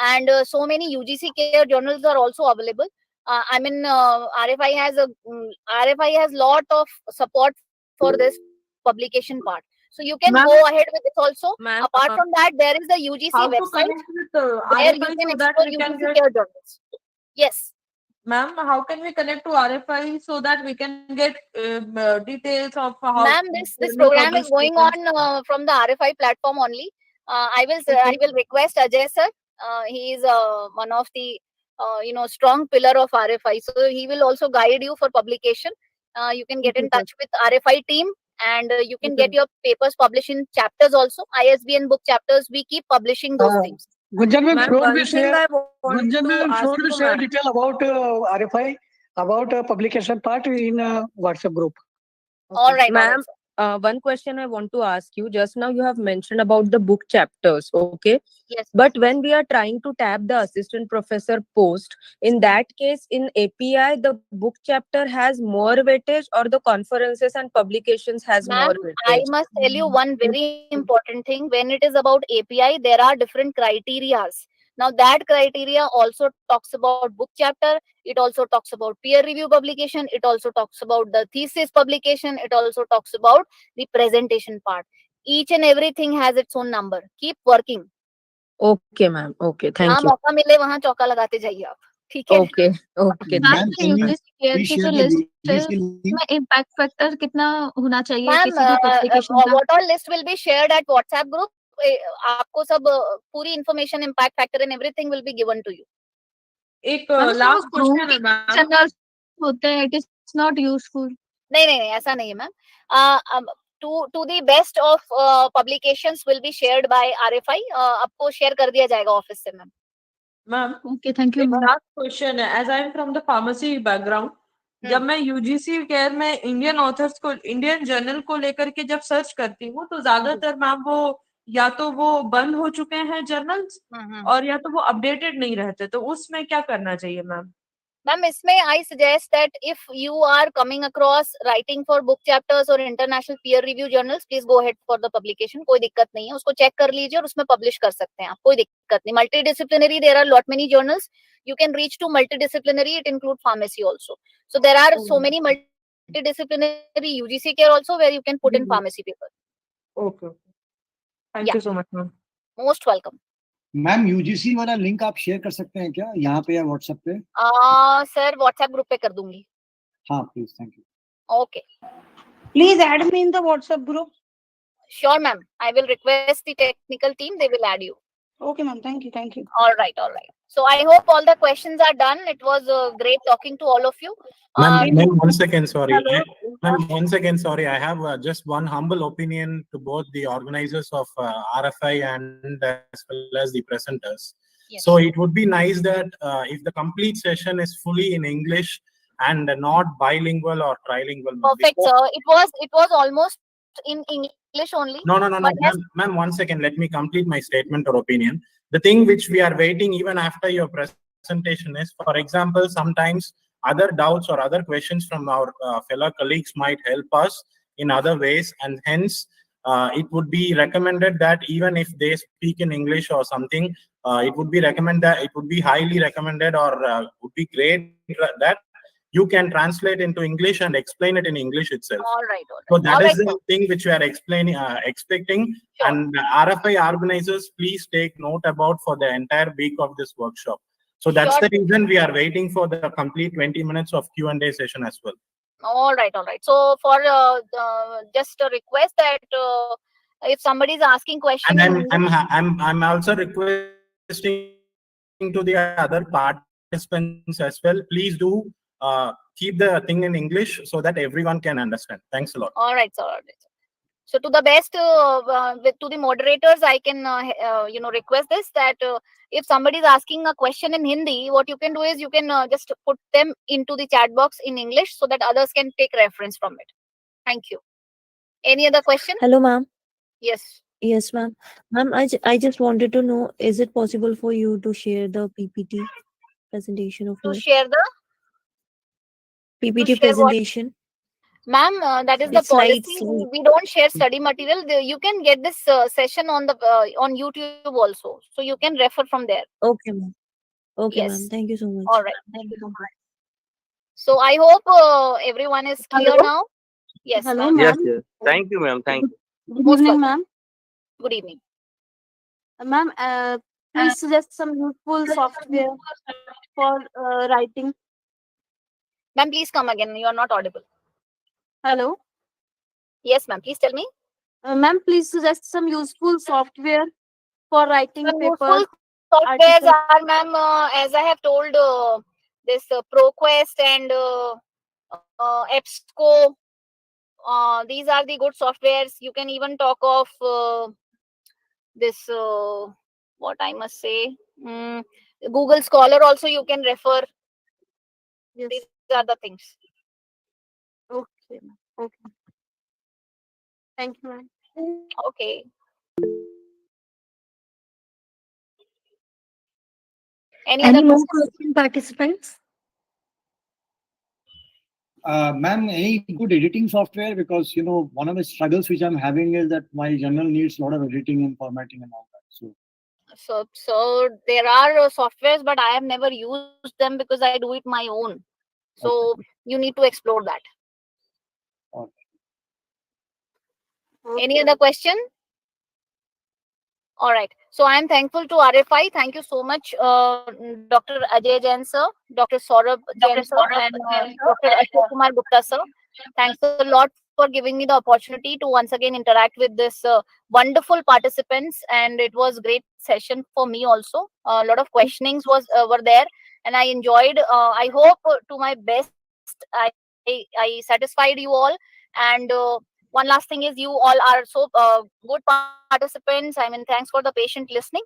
and so many UGC care journals are also available. RFI has lot of support for this publication part. So you can Ma'am, go ahead with this also. ma'am, Apart from that, there is the UGC how to website connect with where you RFI can so that explore we can UGC get, care journals. Yes. ma'am, how can we connect to RFI so that we can get details of how Ma'am, this new program is published going papers? on from the RFI platform only. I Okay. will request Ajay sir. He is one of the strong pillar of RFI. So he will also guide you for publication. You can get Okay, in sir. touch with RFI team and you can Okay. get your papers published in chapters also. ISBN book chapters. We keep publishing those things. Gunjan ma'am, ma'am, should we one thing share? I want Gunjan to ma'am, ask should we you, share ma'am. detail about RFI, about publication part in WhatsApp group? All right, Ma'am, sir. one question I want to ask you. Just now you have mentioned about the book chapters, okay? Yes. But when we are trying to tap the assistant professor post, in that case, in API, the book chapter has more weightage or the conferences and publications has more Ma'am, I weightage? must tell you one very important thing. When it is about API, there are different criterias. Now, that criteria also talks about book chapter. It also talks about peer review publication. It also talks about the thesis publication. It also talks about the presentation part. Each and everything has its own number. Keep working. Okay, ma'am. Okay, जहाँ thank you. मौका मिले वहाँ चौका लगाते जाइए आप. ठीक है? Okay, okay, मैम thank ये you. यूजीसी केयर please की share जो the लिस्ट है UGC link? उसमें इम्पैक्ट फैक्टर कितना होना चाहिए मैम, किसी भी पब्लिकेशन का? what all list will be shared at WhatsApp group. आपको सब पूरी information, impact factor and everything will be given to you. एक मैम उसमें वो लास्ट क्वेश्चन है ग्रुप मैम. जर्नल्स होते हैं, इट इज नॉट यूजफुल. नहीं ऐसा नहीं है ma'am. To the best of publications will be shared by RFI. आपको शेयर कर दिया जाएगा ऑफिस से ma'am. Ma'am Okay, thank you, एक ma'am. लास्ट क्वेश्चन है, as I am from the pharmacy background, जब मैं यूजीसी केयर में इंडियन ऑथर्स को, इंडियन जर्नल को लेकर के जब सर्च करती हूँ, तो ज्यादातर मैम वो या तो वो बंद हो चुके हैं जर्नल्स, और या तो वो अपडेटेड नहीं रहते, तो उसमें क्या करना चाहिए मैम? मैम इसमें I suggest that if you are coming across writing for book chapters or international peer review journals, please go ahead for the publication. कोई दिक्कत नहीं है, उसको चेक कर लीजिए और उसमें पब्लिश कर सकते हैं आप, कोई दिक्कत नहीं. Multidisciplinary, there are lot many journals. You can reach to multidisciplinary. It include pharmacy also. So there are so many multidisciplinary UGC care also where you can put in pharmacy paper. Okay, thank you so much ma'am. Most welcome. Ma'am UGC वाला link आप share कर सकते हैं क्या यहाँ पे या WhatsApp पे? सर व्हाट्सएप ग्रुप पे कर दूंगी. हाँ please, thank you. Okay. Please add me in the WhatsApp group. Sure, ma'am. I will request the technical team. They will add you. Okay, ma'am. Thank you. Thank you. All right. So I hope all the questions are done. It was great talking to all of you. Ma'am, 1 second, sorry. Hello. Ma'am, 1 second, sorry. I have just one humble opinion to both the organizers of RFI and as well as the presenters. Yes. So it would be nice that if the complete session is fully in English and not bilingual or trilingual. Perfect, sir. It was almost in English only. No. But yes, Ma'am, 1 second. Let me complete my statement or opinion. The thing which we are waiting even after your presentation is, for example, sometimes other doubts or other questions from our fellow colleagues might help us in other ways, and hence it would be recommended that even if they speak in English or something, it would be highly recommended or would be great that you can translate into English and explain it in English itself. all right. So that All is right, the thing which we are expecting. Sure. And RFI organizers, please take note about for the entire week of this workshop. So that's Sure. the reason we are waiting for the complete 20 minutes of Q&A session as well. All right. So for just a request that if somebody is asking question And in English, I'm also requesting to the other participants as well. Please do keep the thing in English so that everyone can understand. Thanks a lot. all right, sir. So to the best, to the moderators, I can request this that if somebody is asking a question in Hindi, what you can do is you can just put them into the chat box in English so that others can take reference from it. Thank you. Any other question? Hello, ma'am. Yes. Yes, ma'am. Ma'am, I just wanted to know, is it possible for you to share the PPT presentation of To yours? share the PPT share what? presentation? Ma'am, that is The the policy. slides. We don't share study material. You can get this session on the on YouTube also, so you can refer from there. Okay, ma'am. Okay, Yes. ma'am. Thank you so much. All right. Thank you so much. So I hope everyone is clear now. Yes, Hello, ma'am. Yes, ma'am. yes. Thank you, ma'am. Thank you. Good Most evening, welcome. ma'am. Good evening. Ma'am, please suggest some useful software for writing. Ma'am, please come again. You are not audible. Hello. Yes, ma'am. Please tell me. Ma'am, please suggest some useful software for writing Some papers. useful softwares articles. are, ma'am, as I have told, this ProQuest and EBSCO. These are the good softwares. You can even talk of this, what I must say, Google Scholar also you can refer. Yes. These are the things. Okay, ma'am. Okay. Thank you, ma'am. Okay. Any Any other more questions? question, participants? Ma'am, any good editing software? Because, you know, one of the struggles which I'm having is that my journal needs a lot of editing and formatting and all that. So there are softwares, but I have never used them because I do it my own. So you need to explore that. Any other question? All right. So I am thankful to RFI. Thank you so much, Dr. Ajay Jain sir, Dr. Saurabh Jain sir, and Dr. Ashok Kumar Gupta sir. Thanks a lot for giving me the opportunity to once again interact with this wonderful participants, and it was great session for me also. A lot of questionings were there, and I enjoyed. I hope to my best I I satisfied you all. And one last thing is, you all are so good participants. I mean, thanks for the patient listening.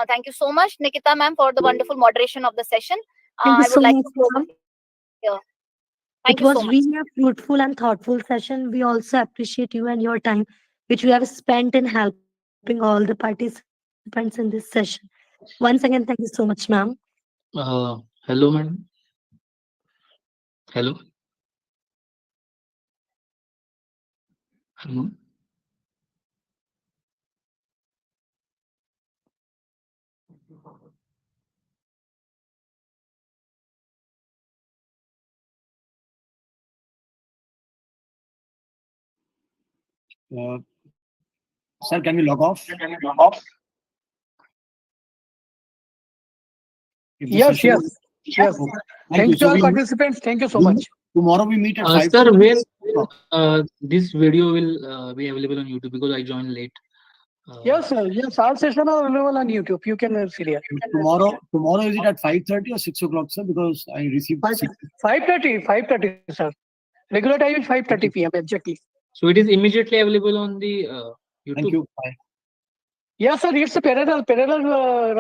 Thank you so much, Nikita ma'am, for the wonderful moderation of the session. Thank you I would so like much, to close ma'am. it here. Thank It you so was much. really a fruitful and thoughtful session. We also appreciate you and your time, which you have spent in helping all the participants in this session. Once again, thank you so much, ma'am. Hello, madam. Hello. Hello. Uh, Sir, can we log off? If the Yes, session yes, is- yes. Okay. Thank Thank you. you So all we participants. Thank you so much. tomorrow we meet at Sir, 5:30. where this video will be available on YouTube because I joined late. Yes, sir. Yes, all sessions are available on YouTube. You can see there. Tomorrow is it at 5:30 or 6 o'clock, sir? Because I received 5:30, sir. Regular time is 5:30 p.m. exactly. So it is immediately available on the YouTube. Thank you. Bye. Yes, sir. It's a parallel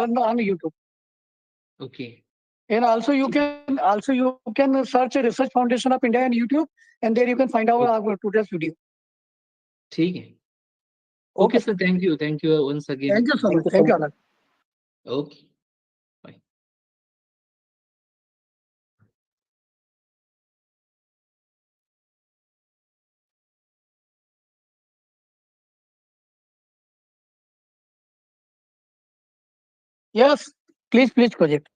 run on YouTube. Okay. And also you can search Research Foundation of India on YouTube, and there you can find out our today's video. ठीक है. Okay, sir. Thank you. Thank you once again. Thank you so much. Thank you, Anand. Okay. Yes, please project.